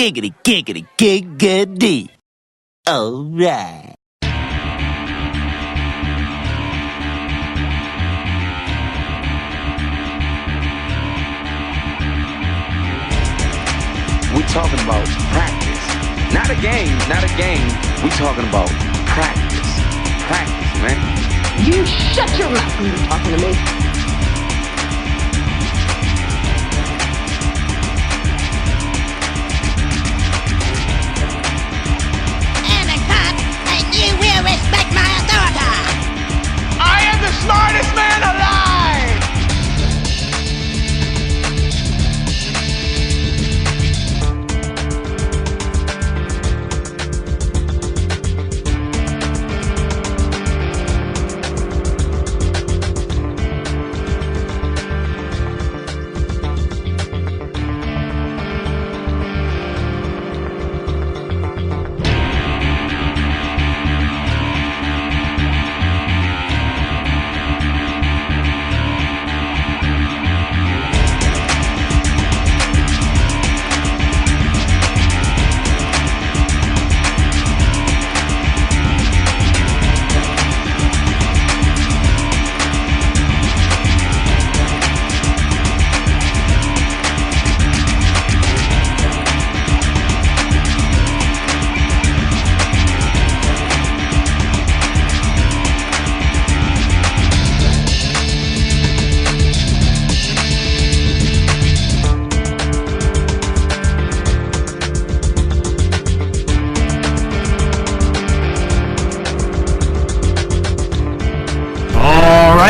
giggity, giggity, giggity. All right. We talking about practice. Not a game, not a game. We talking about practice. Practice, man. You shut your mouth when you're talking to me. I'm a cop, and you will respect my authority. I am the smartest man alive!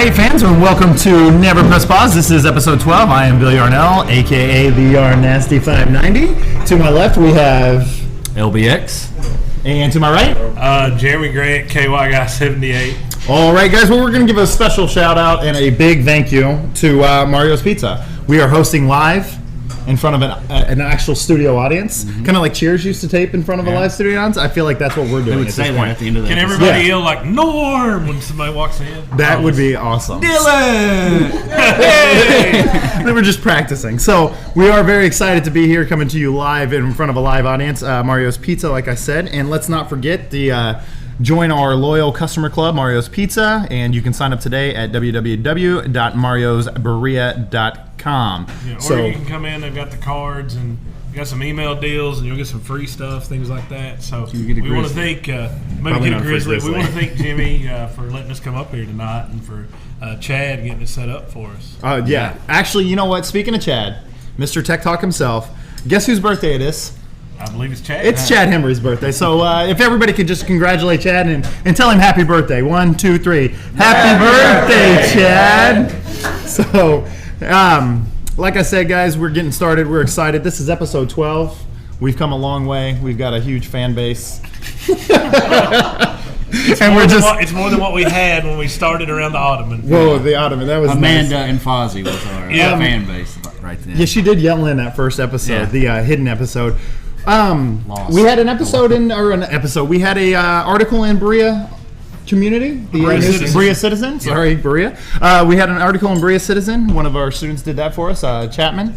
Hey fans, and welcome to Never Press Pause. This is episode 12. I am Billy Arnell, aka the Nasty 590. To my left we have LBX. And to my right, Jeremy Grant, KY Guy 78. All right, guys. Well, we're going to give a special shout out and a big thank you to Mario's Pizza. We are hosting live in front of an actual studio audience, kind of like Cheers used to tape in front of a live studio audience. I feel like that's what we're doing at this point. At the end of the Can episode. everybody yell like Norm when somebody walks in? That would be awesome. Dylan! Hey! We were just practicing. So we are very excited to be here coming to you live in front of a live audience. Mario's Pizza, like I said. And let's not forget the join our loyal customer club, Mario's Pizza. And you can sign up today at www.mariosburria.com. Yeah, or you can come in, they've got the cards and you got some email deals and you'll get some free stuff, things like that. So we want to thank, maybe get a grizzly. We want to thank Jimmy for letting us come up here tonight and for Chad getting it set up for us. Yeah. Actually, you know what? Speaking of Chad, Mr. Tech Talk himself, guess whose birthday it is? I believe it's Chad. It's Chad Hembree's birthday. So if everybody could just congratulate Chad and tell him happy birthday. 1, 2, 3. Happy birthday, Chad! So, like I said, guys, we're getting started. We're excited. This is episode 12. We've come a long way. We've got a huge fan base. It's more than what we had when we started around the Ottoman. Whoa, the Ottoman. That was Amanda nice. and Fozzie was our fan base right there. Yeah, she did yell in that first episode, the hidden episode. Lost. We had an episode we had a article in Berea Community, the Berea Citizen. Sorry, Berea. We had an article in Berea Citizen. One of our students did that for us, Aaron Chapman.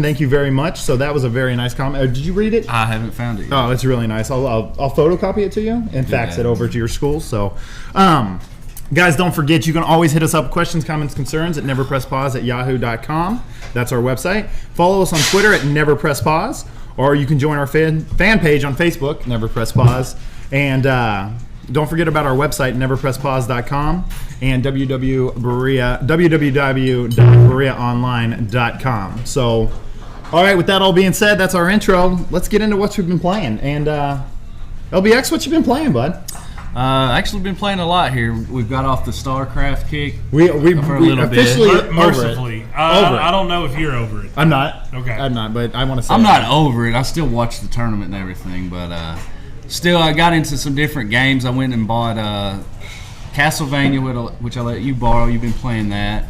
Thank you very much. So that was a very nice comment. Did you read it? I haven't found it yet. Oh, it's really nice. I'll photocopy it to you and fax it over to your school. So, guys, don't forget, you can always hit us up, questions, comments, concerns at neverpresspause@yahoo.com. That's our website. Follow us on Twitter at neverpresspause, or you can join our fan page on Facebook, Never Press Pause. And don't forget about our website, neverpresspause.com, and www.bereaonline.com. So, all right, with that all being said, that's our intro. Let's get into what we've been playing. And LBX, what you been playing, bud? Actually been playing a lot here. We've got off the StarCraft kick We for a little officially bit. Mercifully. I don't know if you're over it. I'm not. Okay. I'm not, but I want to say I'm not over it. I still watch the tournament and everything, but still I got into some different games. I went and bought Castlevania, which I let you borrow. You've been playing that.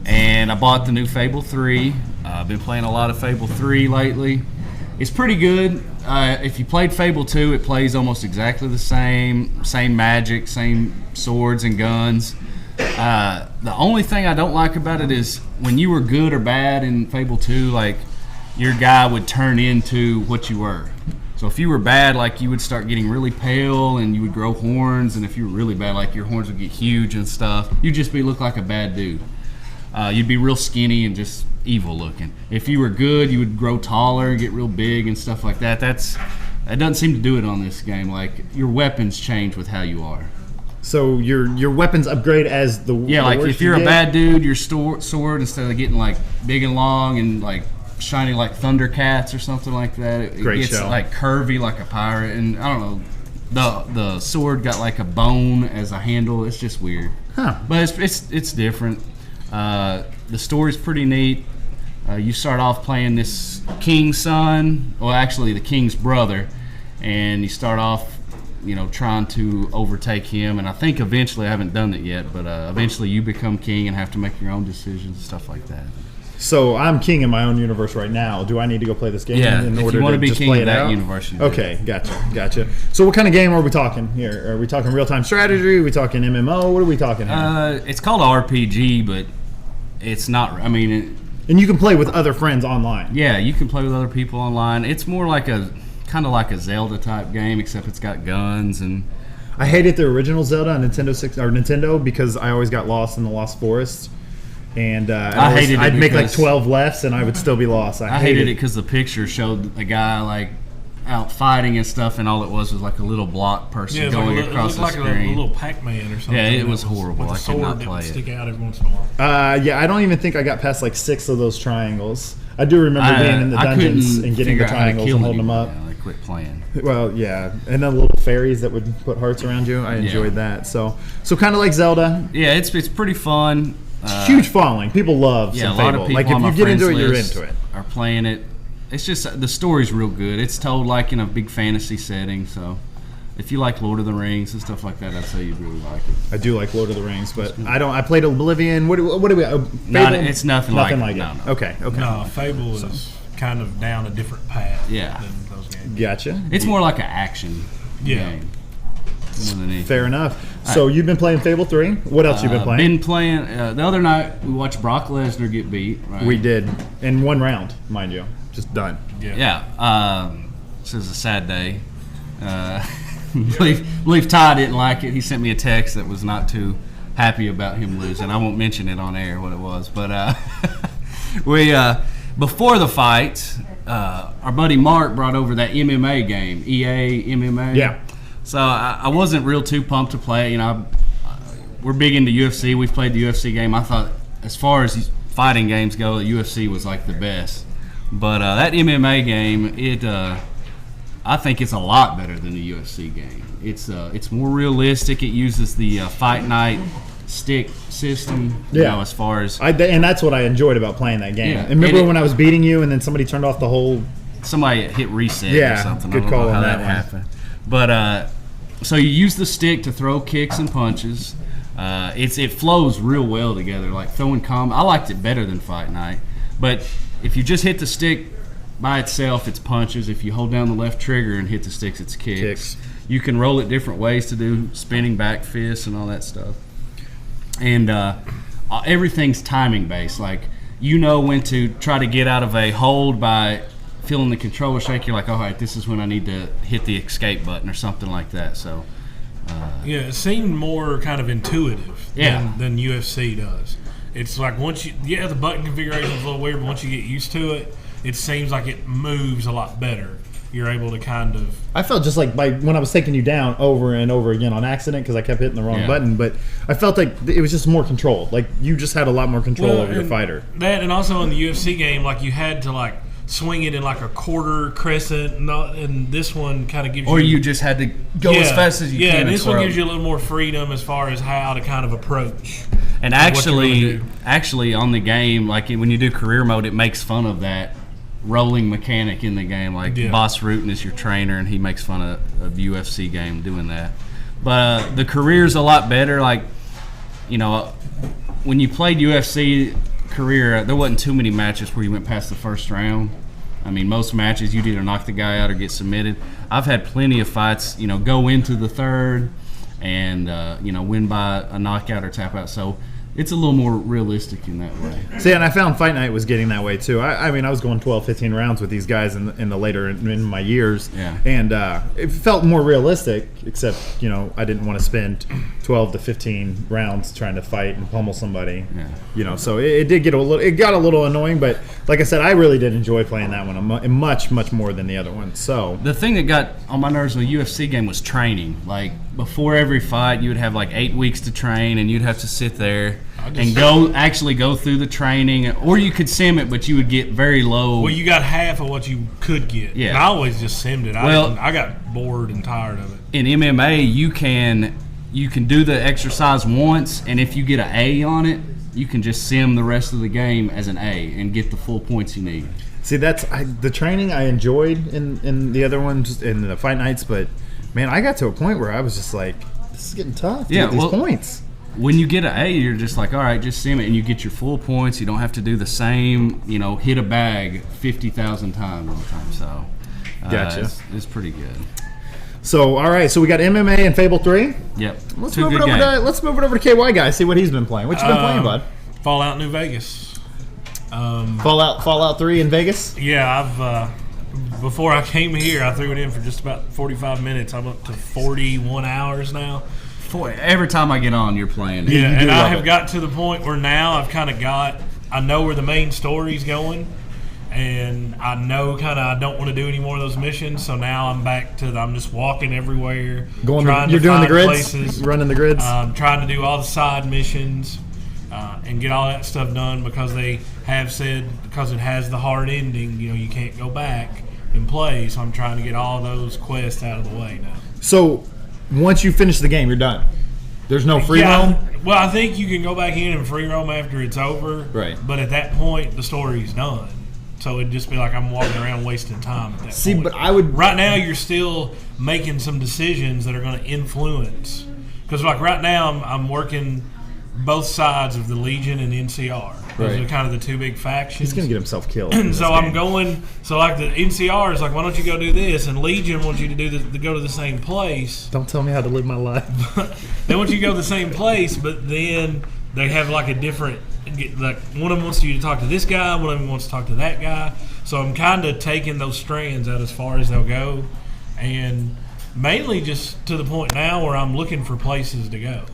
And I bought the new Fable 3. I've been playing a lot of Fable 3 lately. It's pretty good. If you played Fable 2, it plays almost exactly the same magic, same swords and guns. The only thing I don't like about it is when you were good or bad in Fable 2, like your guy would turn into what you were. So if you were bad, like you would start getting really pale and you would grow horns, and if you were really bad, like your horns would get huge and stuff. You'd just look like a bad dude. You'd be real skinny and just evil looking. If you were good, you would grow taller, get real big and stuff like that. That doesn't seem to do it on this game. Like your weapons change with how you are. So your weapons upgrade as the like if you're a bad dude, your sword instead of getting like big and long and like shiny like Thundercats or something like that, it gets like curvy like a pirate, and I don't know, the sword got like a bone as a handle. It's just weird, but it's different. The story's pretty neat. You start off playing this king's son, well actually the king's brother, and you start off trying to overtake him, and I think eventually, I haven't done it yet, but eventually you become king and have to make your own decisions and stuff like that. So I'm king in my own universe right now. Do I need to go play this game in order you want to be just king play of it that out? universe? Okay, gotcha. So what kind of game are we talking here? Are we talking real-time strategy? Are we talking MMO? What are we talking here? It's called RPG, but it's not. I mean, and you can play with other friends online. Yeah, you can play with other people online. It's more like kind of like a Zelda type game, except it's got guns and. I hated the original Zelda on Nintendo because I always got lost in the Lost Forest. And I'd make like 12 lefts and I would still be lost. I hated it because the picture showed a guy like out fighting and stuff, and all it was like a little block person going across the screen. Like a little Pac-Man or something. Yeah, it was horrible. I could not play it. Stick out every once in a while. Yeah, I don't even think I got past like 6 of those triangles. I do remember being in the dungeons and getting the triangles and holding them up. Yeah, I quit playing. Well, yeah, and then little fairies that would put hearts around you. I enjoyed that. So kind of like Zelda. Yeah, it's pretty fun. Huge following. People love some Fable. A lot of people like if on you my get into it, friends you're list into it. Are playing it. It's just the story's real good. It's told like in a big fantasy setting. So if you like Lord of the Rings and stuff like that, I'd say you'd really like it. I do like Lord of the Rings, but I don't. I played Oblivion. What do we? It's nothing like it. No. Okay. No, Fable is kind of down a different path. Yeah. Than those games. Gotcha. It's more like an action game. Fair enough. So you've been playing Fable 3. What else you been playing? The other night we watched Brock Lesnar get beat. Right? We did in 1 round, mind you. Just done. Yeah. This is a sad day. Believe Ty didn't like it. He sent me a text that was not too happy about him losing. I won't mention it on air what it was, but we before the fight, our buddy Mark brought over that MMA game, EA MMA. Yeah. So I wasn't real too pumped to play. We're big into UFC. We've played the UFC game. I thought, as far as fighting games go, the UFC was like the best. But that MMA game, I think it's a lot better than the UFC game. It's more realistic. It uses the Fight Night stick system. As far as and that's what I enjoyed about playing that game. Yeah. And remember when I was beating you, and then somebody turned off the whole. Somebody hit reset or something. Good call on that happened. But so you use the stick to throw kicks and punches. It flows real well together. Like throwing I liked it better than Fight Night. But if you just hit the stick by itself, it's punches. If you hold down the left trigger and hit the sticks, it's kicks. You can roll it different ways to do spinning back fists and all that stuff. And everything's timing based. Like when to try to get out of a hold by feeling the controller shake. You're like, all right, this is when I need to hit the escape button or something like that. So it seemed more kind of intuitive than UFC does. It's like once the button configuration is a little weird, but once you get used to it, it seems like it moves a lot better. You're able to kind of. I felt just like when I was taking you down over and over again on accident because I kept hitting the wrong button, but I felt like it was just more controlled. Like you just had a lot more control over your fighter. That, and also in the UFC game, like you had to like swing it in like a quarter crescent, and this one kind of gives you. Or you just had to go as fast as you can. Yeah, and this one gives you a little more freedom as far as how to kind of approach. And actually on the game, like when you do career mode, it makes fun of that rolling mechanic in the game. Like Boss Rutan is your trainer, and he makes fun of the UFC game doing that. But the career's a lot better. Like, when you played UFC career, there wasn't too many matches where you went past the first round. I mean, most matches you'd either knock the guy out or get submitted. I've had plenty of fights, go into the third and, win by a knockout or tap out. So It's a little more realistic in that way. See, and I found Fight Night was getting that way too. I mean, I was going 12, 15 rounds with these guys in the later in my years, and it felt more realistic. Except, I didn't want to spend 12 to 15 rounds trying to fight and pummel somebody. Yeah. So it did get it got a little annoying. But like I said, I really did enjoy playing that one much more than the other one. So the thing that got on my nerves in the UFC game was training. Like before every fight, you would have like 8 weeks to train, and you'd have to sit there and go through the training, or you could sim it, but you would get very low. Well, you got half of what you could get. Yeah, and I always just simmed it. I got bored and tired of it. In MMA, you can do the exercise once, and if you get an A on it, you can just sim the rest of the game as an A and get the full points you need. See, that's the training I enjoyed in the other ones in the Fight Nights, but man, I got to a point where I was just like, this is getting tough to get these points. When you get an A, you're just like, all right, just sim it, and you get your full points. You don't have to do the same, hit a bag 50,000 times all the time. So, gotcha. It's pretty good. So, all right, so we got MMA and Fable 3. Yep. Let's move it over to KY guy. See what he's been playing. What you been playing, bud? Fallout New Vegas. Fallout 3 in Vegas. Yeah, before I came here, I threw it in for just about 45 minutes. I'm up to 41 hours now. Every time I get on, you're playing. Yeah, and I have got to the point where now I know where the main story's going, and I know I don't want to do any more of those missions. So now I'm back to I'm just walking everywhere, you're doing the grids, places, running the grids, trying to do all the side missions, and get all that stuff done because they have said because it has the hard ending. You can't go back and play. So I'm trying to get all those quests out of the way now. So. Once you finish the game, you're done. There's no free roam? Well, I think you can go back in and free roam after it's over. Right. But at that point, the story's done. So it'd just be like I'm walking around wasting time at that point. But I would... Right now, you're still making some decisions that are going to influence. Because like right now, I'm working both sides of the Legion and NCR. Those are kind of the two big factions. He's going to get himself killed. So I'm going. So like the NCR is like, why don't you go do this? And Legion wants you to go to the same place. Don't tell me how to live my life. They want you to go to the same place, but then they have like a different. Like one of them wants you to talk to this guy, one of them wants to talk to that guy. So I'm kind of taking those strands out as far as they'll go, and mainly just to the point now where I'm looking for places to go.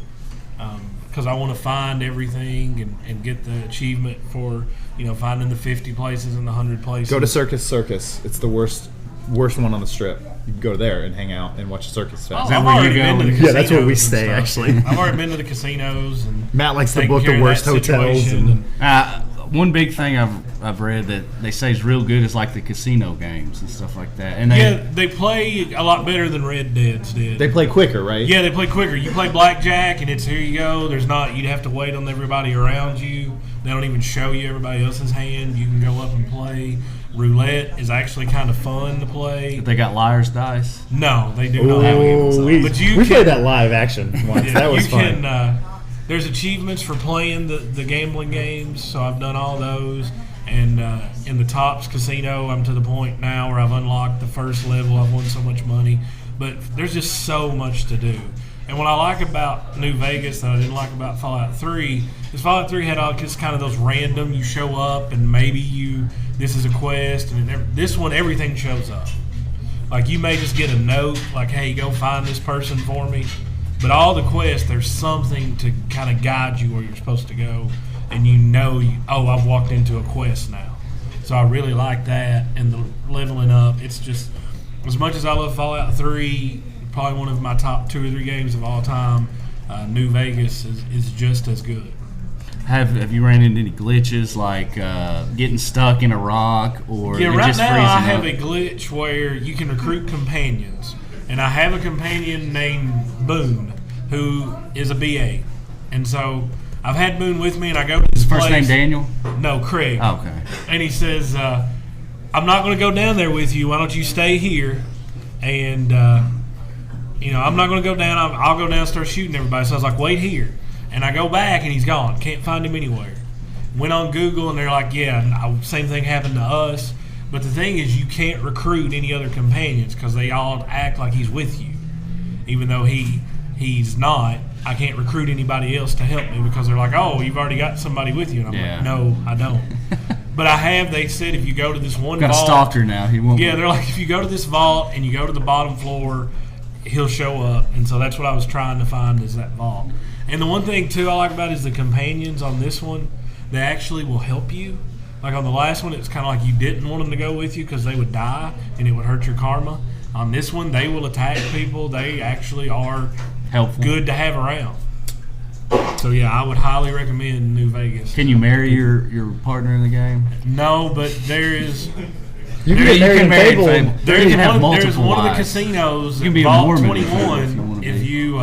Because I want to find everything and get the achievement for finding the 50 places and the 100 places. Go to Circus. It's the worst one on the strip. You can go there and hang out and watch a circus fest. I've already been to the casinos. Yeah, that's where we stay actually. I've already been to the casinos and Matt likes to book the worst hotels. One big thing I've read that they say is real good is like the casino games and stuff like that. And they play a lot better than Red Dead's did. They play quicker, right? Yeah, they play quicker. You play blackjack and it's here you go. You'd have to wait on everybody around you. They don't even show you everybody else's hand. You can go up and play. Roulette is actually kind of fun to play. They got liar's dice? No, they do not have it. But we played that live action once. That was fun. There's achievements for playing the gambling games, so I've done all those. And in the Tops Casino, I'm to the point now where I've unlocked the first level. I've won so much money. But there's just so much to do. And what I like about New Vegas that I didn't like about Fallout 3 is Fallout 3 had all just kind of those random, you show up and maybe this is a quest. And this one, everything shows up. Like you may just get a note like, hey, go find this person for me. But all the quests, there's something to kind of guide you where you're supposed to go. And I've walked into a quest now. So I really like that. And the leveling up, it's just, as much as I love Fallout 3, probably one of my top 2 or 3 games of all time, New Vegas is just as good. Have you ran into any glitches like getting stuck in a rock or right just now freezing I have up? a glitch where you can recruit companions. And I have a companion named Boone who is a BA. And so I've had Boone with me and I go to this His first place. name Daniel? No, Craig. Oh, okay. And he says, I'm not going to go down there with you. Why don't you stay here? And, I'm not going to go down. I'll go down and start shooting everybody. So I was like, wait here. And I go back and he's gone. Can't find him anywhere. Went on Google and they're like, yeah, same thing happened to us. But the thing is, you can't recruit any other companions because they all act like he's with you, even though he he's not, I can't recruit anybody else to help me because they're like, oh, you've already got somebody with you. And I'm like, no, I don't. But I have. They said if you go to this one got vault. Got a stalker now. He won't. Yeah, they're like, if you go to this vault and you go to the bottom floor, he'll show up. And so that's what I was trying to find is that vault. And the one thing, too, I like about it is the companions on this one, they actually will help you. Like on the last one, it's kind of like you didn't want them to go with you because they would die and it would hurt your karma. On this one, they will attack people. They actually are helpful, good to have around. So, yeah, I would highly recommend New Vegas. Can you marry your partner in the game? No, but there is... You can marry Fable. There's one of the casinos at Vault 21 if you...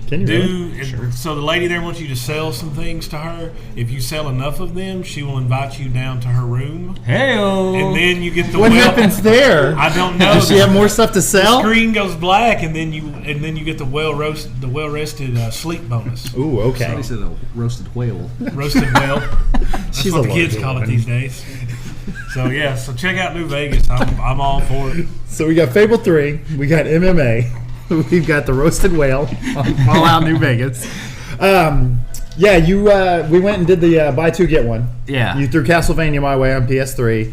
Can you really? Sure. So the lady there wants you to sell some things to her. If you sell enough of them, she will invite you down to her room. Hey-o. And then you get the What happens there? I don't know. Does she have more stuff to sell? The screen goes black, and then you get the well-rested sleep bonus. Ooh, okay. Somebody said a roasted whale. Roasted whale. That's She's what a the kids call it these days. So yeah, so check out New Vegas. I'm all for it. So we got Fable 3, we got MMA. We've got the roasted whale, all out New Vegas. Yeah, we went and did the buy two get one. Yeah, you threw Castlevania my way on PS3.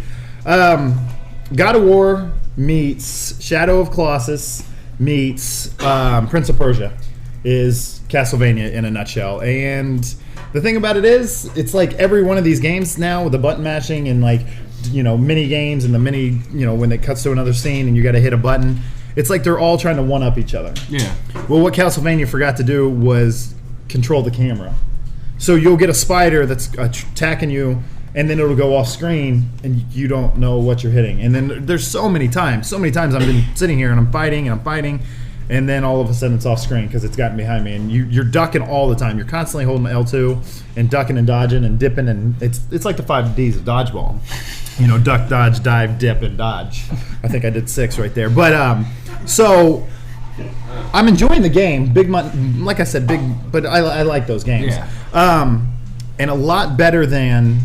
God of War meets Shadow of Colossus meets Prince of Persia is Castlevania in a nutshell. And the thing about it is, it's like every one of these games now with the button mashing and like mini games and the mini when it cuts to another scene and you got to hit a button. It's like they're all trying to one-up each other. Yeah. Well, what Castlevania forgot to do was control the camera. So you'll get a spider that's attacking you, and then it'll go off screen, and you don't know what you're hitting. And then there's so many times I've been sitting here and I'm fighting, and then all of a sudden it's off screen because it's gotten behind me. And you're ducking all the time. You're constantly holding L2 and ducking and dodging and dipping, and it's like the 5 Ds of dodgeball. Duck, dodge, dive, dip, and dodge. I think I did 6 right there. But so I'm enjoying the game. Like I said, but I like those games. Yeah. And a lot better than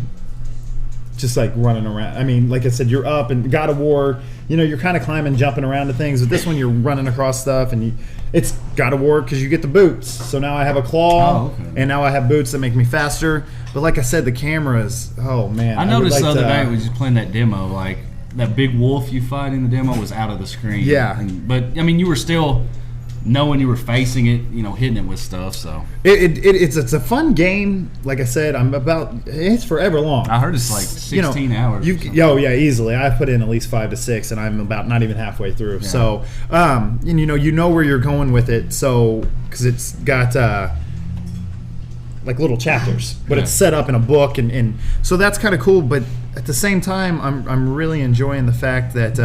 just like running around. I mean, like I said, you're up and God of War, you're kind of climbing, jumping around to things. But this one, you're running across stuff, and it's God of War because you get the boots. So now I have a claw, and now I have boots that make me faster. But like I said, the camera is, oh man. I noticed the other day we was just playing that demo, like that big wolf you fight in the demo was out of the screen. Yeah. But I mean, you were still knowing you were facing it, hitting it with stuff. So it's a fun game. Like I said, it's forever long. I heard it's like 16 hours. Oh yeah, easily. I've put in at least 5 to 6, and I'm about not even halfway through. Yeah. So, and you know where you're going with it. So because it's got like little chapters, but it's set up in a book, and so that's kind of cool. But at the same time, I'm really enjoying the fact that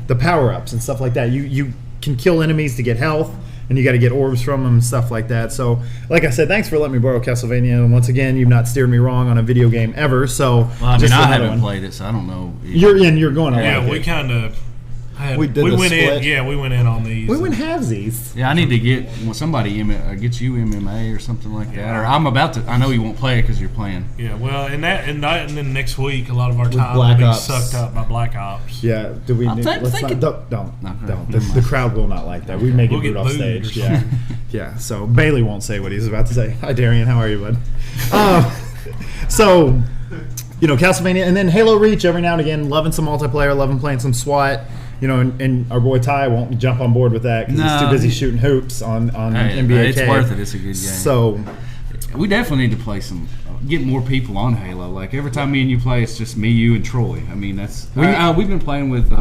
the power ups and stuff like that. You can kill enemies to get health, and you got to get orbs from them and stuff like that. So, like I said, thanks for letting me borrow Castlevania. And once again, you've not steered me wrong on a video game ever. So, I haven't played it, so I don't know. You're going to like it. Yeah, we kind of. We went in. Yeah, we went in on these. We went halvesies. Yeah, I need to get somebody get you MMA or something like that. Or I'm about to. I know you won't play it because you're playing. Yeah, well, and then next week a lot of our time will be sucked up by Black Ops. Yeah, do we? Don't. The crowd will not like that. We may get booed off stage. Yeah, yeah. So Bailey won't say what he's about to say. Hi, Darian. How are you, bud? So, Castlevania, and then Halo Reach every now and again. Loving some multiplayer. Loving playing some SWAT. And our boy Ty won't jump on board with that because he's too busy shooting hoops on NBA. It's worth it. It's a good game. So we definitely need to get more people on Halo. Like every time me and you play, it's just me, you, and Troy. I mean, we've been playing with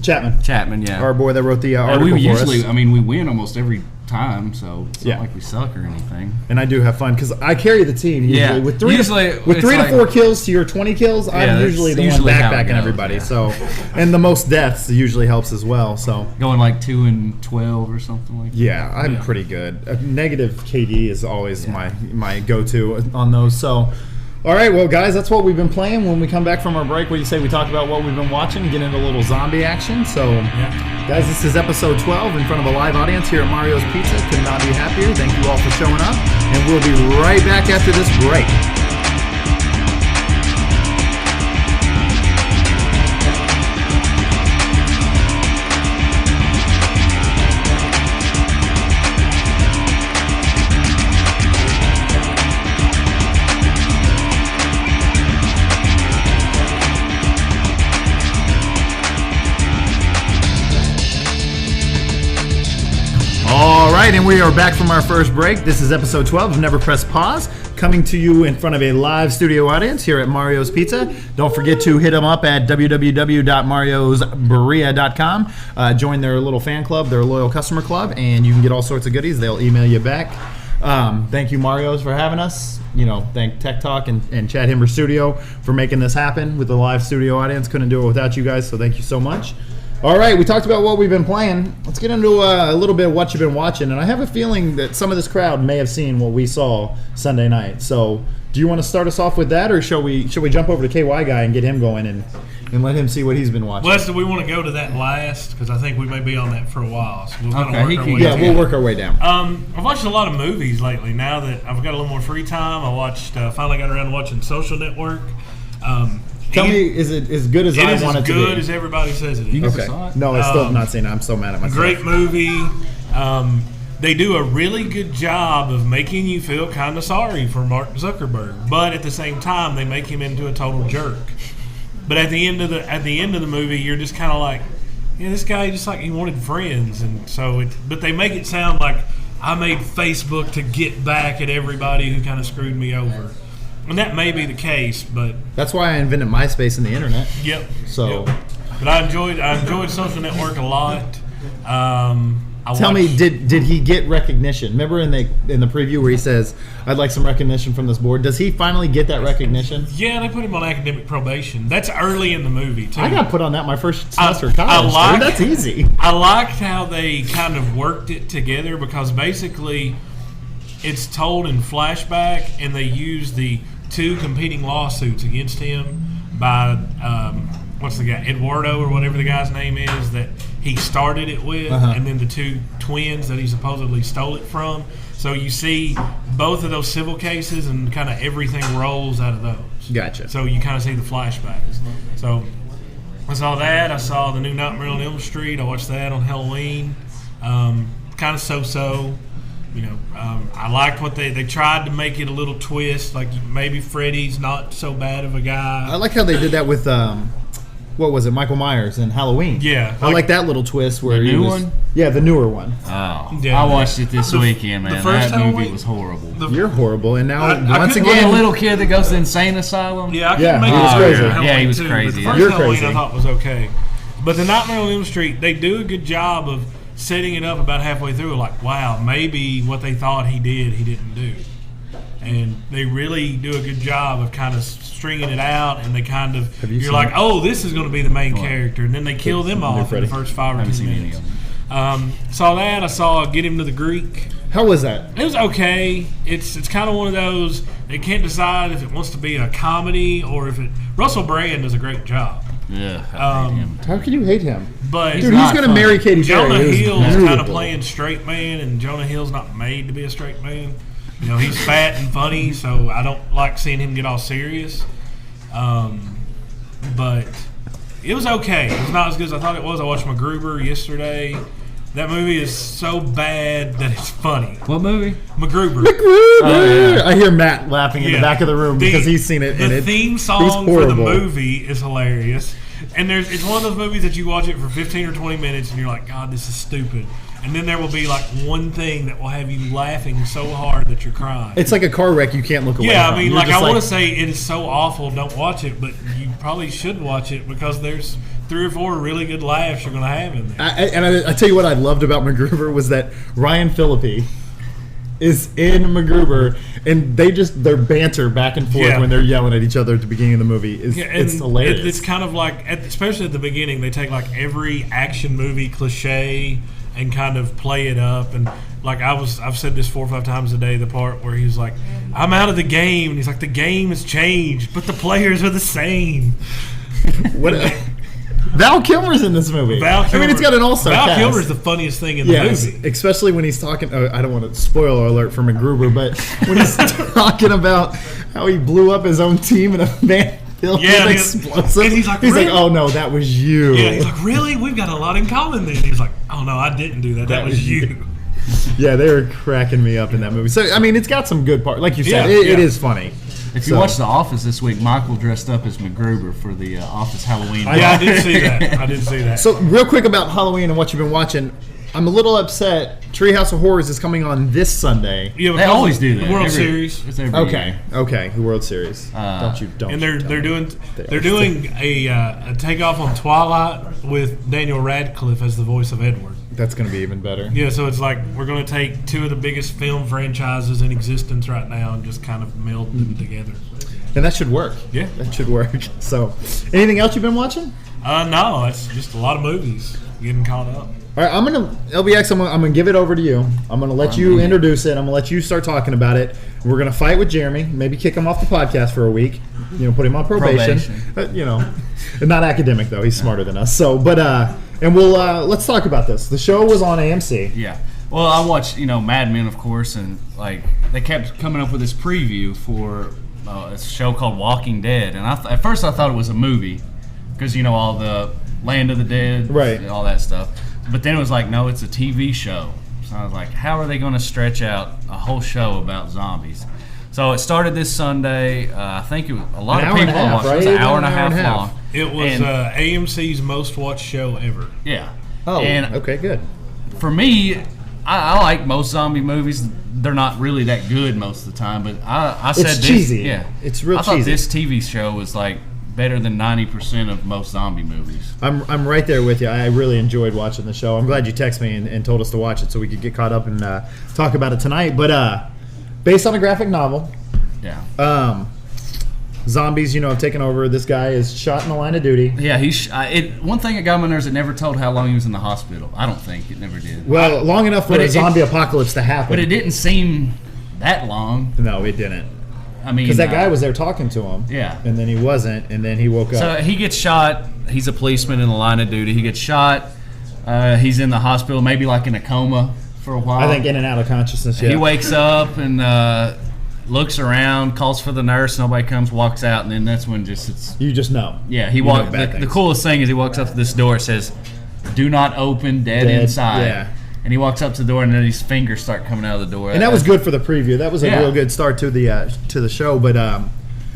Chapman, yeah, our boy that wrote the article we usually, for us. I mean, we win almost every time, so it's not like we suck or anything. And I do have fun because I carry the team usually. Yeah. With 3 to 4 kills to your 20 kills, I'm usually the one backpacking everybody. Yeah. So, and the most deaths usually helps as well. So going like 2 and 12 or something like that. Yeah, I'm pretty good. Negative KD is always my go-to on those. So. All right, well, guys, that's what we've been playing. When we come back from our break, what do you say we talk about what we've been watching and get into a little zombie action? So, guys, this is episode 12 in front of a live audience here at Mario's Pizza. Could not be happier. Thank you all for showing up, and we'll be right back after this break. right, and we are back from our first break. This is episode 12 of Never Press Pause, coming to you in front of a live studio audience here at Mario's Pizza. Don't forget to hit them up at www.mariosburria.com. Join their little fan club, their loyal customer club, and you can get all sorts of goodies. They'll email you back. Thank you, Mario's, for having us. Thank Tech Talk and Chad Hembree Studio for making this happen with the live studio audience. Couldn't do it without you guys, so thank you so much. All right, we talked about what we've been playing. Let's get into a little bit of what you've been watching. And I have a feeling that some of this crowd may have seen what we saw Sunday night. So do you want to start us off with that, or shall we jump over to KY Guy and get him going and let him see what he's been watching? Wes, do we want to go to that last? Because I think we may be on that for a while. So we'll we'll work our way down. I've watched a lot of movies lately. Now that I've got a little more free time, I watched. Finally got around to watching Social Network. Tell me, is it as good as I want it to be? It is as good as everybody says it is. Okay. No, I'm still not saying that. I'm so mad at myself. Great movie. They do a really good job of making you feel kind of sorry for Mark Zuckerberg, but at the same time, they make him into a total jerk. But at the end of the movie, you're just kind of like, this guy just like he wanted friends, and so but they make it sound like I made Facebook to get back at everybody who kind of screwed me over. And that may be the case, but that's why I invented MySpace and the internet. Yep. So, but I enjoyed Social Network a lot. Tell me, did he get recognition? Remember in the preview where he says, "I'd like some recognition from this board." Does he finally get that recognition? Yeah, they put him on academic probation. That's early in the movie too. I got put on that my first semester of college. That's easy. I liked how they kind of worked it together because basically it's told in flashback, and they use the two competing lawsuits against him by what's the guy, Eduardo or whatever the guy's name is that he started it with, and then the two twins that he supposedly stole it from. So you see both of those civil cases, and kind of everything rolls out of those. Gotcha. So you kind of see the flashbacks. So I saw that. I saw the new Nightmare on Elm Street. I watched that on Halloween. Kind of so-so. I liked what they tried to make it a little twist, like maybe Freddy's not so bad of a guy. I like how they did that with what was it, Michael Myers in Halloween. Yeah, I like that little twist where the new one. Yeah, the newer one. Oh, yeah, I watched it this weekend, man. That movie was horrible. You're horrible, and now once again, again, the little kid that goes to the insane asylum. Yeah, I couldn't make it crazy. Yeah, he was crazy. The first Halloween I thought was okay, but the Nightmare on Elm Street, they do a good job of setting it up about halfway through, like, wow, maybe what they thought he did, he didn't do. And they really do a good job of kind of stringing it out, and they kind of, you're like, oh, this is going to be the main character, and then they kill them off in the first 5 or 10 minutes. Saw that. I saw Get Him to the Greek. How was that? It was okay. It's kind of one of those, they can't decide if it wants to be a comedy or if it, Russell Brand does a great job. Yeah. How can you hate him? But dude, he's going to marry Katy Perry. Jonah Hill's kind of playing straight man, and Jonah Hill's not made to be a straight man. He's fat and funny, so I don't like seeing him get all serious. But it was okay. It was not as good as I thought it was. I watched MacGruber yesterday. That movie is so bad that it's funny. What movie? MacGruber. Oh, yeah. I hear Matt laughing in the back of the room because he's seen it. The theme song for the movie is hilarious. And it's one of those movies that you watch it for 15 or 20 minutes and you're like, God, this is stupid. And then there will be like one thing that will have you laughing so hard that you're crying. It's like a car wreck you can't look away from. Yeah, I mean, like I want to say it is so awful, don't watch it, but you probably should watch it because there's 3 or 4 really good laughs you're going to have in there. I tell you what I loved about MacGruber was that Ryan Phillippe is in MacGruber, and their banter back and forth when they're yelling at each other at the beginning of the movie it's hilarious. It's kind of like, especially at the beginning, they take like every action movie cliche and kind of play it up. And like I've said this 4 or 5 times a day, the part where he's like, I'm out of the game, and he's like, the game has changed, but the players are the same. Val Kilmer's in this movie. It's got an all-star cast. Val Kilmer's the funniest thing in the movie. Especially when he's talking, I don't want to spoiler alert for MacGruber, but when he's talking about how he blew up his own team in a van filled with explosives. And he's like, oh no, that was you. Yeah, he's like, really? We've got a lot in common then. He's like, oh no, I didn't do that. That was you. Yeah, they were cracking me up in that movie. So, I mean, it's got some good parts. Like you said, it is funny. If you watch The Office this week, Michael dressed up as MacGruber for the Office Halloween. Yeah, I did see that. So, real quick about Halloween and what you've been watching. I'm a little upset. Treehouse of Horrors is coming on this Sunday. Yeah, they always do that. The World Series. It's every Okay, year. okay, the World Series. Don't. And they're doing a takeoff on Twilight with Daniel Radcliffe as the voice of Edward. That's going to be even better. Yeah, so it's like we're going to take two of the biggest film franchises in existence right now and just kind of meld them together. And that should work. Yeah, that should work. So, anything else you've been watching? No, it's just a lot of movies getting caught up. All right, I'm gonna give it over to you. I'm gonna let you introduce it. I'm gonna let you start talking about it. We're gonna fight with Jeremy. Maybe kick him off the podcast for a week. Put him on probation. Not academic though. He's smarter than us. So, and we'll let's talk about this. The show was on AMC. Yeah. Well, I watched Mad Men, of course, and they kept coming up with this preview for a show called Walking Dead, and at first I thought it was a movie because all the Land of the Dead, right, and all that stuff. But then it was like, no, it's a TV show. So I was like, how are they going to stretch out a whole show about zombies? So it started this Sunday. I think a lot of people watched it. It was an hour and a half long. It was AMC's most watched show ever. Yeah. Oh, okay, good. For me, I like most zombie movies. They're not really that good most of the time, but I said it's this. Cheesy. Yeah. It's real cheesy. I thought this TV show was better than 90% of most zombie movies. I'm right there with you. I really enjoyed watching the show. I'm glad you texted me and told us to watch it so we could get caught up and talk about it tonight. But based on a graphic novel, zombies, have taken over. This guy is shot in the line of duty. Yeah, one thing that got my nerves, it never told how long he was in the hospital. I don't think it never did. Well, long enough for a zombie apocalypse to happen. But it didn't seem that long. No, it didn't. I mean, because that guy was there talking to him. Yeah. And then he wasn't, and then he woke up. So he gets shot. He's a policeman in the line of duty. He gets shot. He's in the hospital, maybe in a coma for a while. I think in and out of consciousness, yeah. He wakes up and looks around, calls for the nurse. Nobody comes, walks out, and then that's when you just know. Yeah, he walks. The coolest thing is he walks up to this door. It says, "Do not open. Dead inside." Yeah. And he walks up to the door, and then his fingers start coming out of the door. And that was good for the preview. That was a real good start to the show. But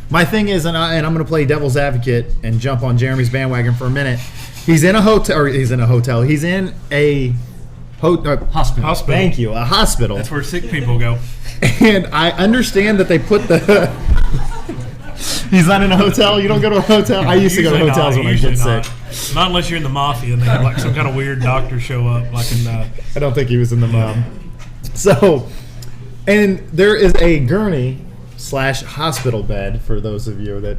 my thing is, and I'm going to play devil's advocate and jump on Jeremy's bandwagon for a minute. He's in a hotel. He's in a hospital. Thank you, a hospital. That's where sick people go. And I understand that they put the. He's not in a hotel. You don't go to a hotel. I used to go to hotels when I get sick. Not unless you're in the mafia and they have some kind of weird doctor show up. I don't think he was in the mob. So, and there is a gurney / hospital bed for those of you that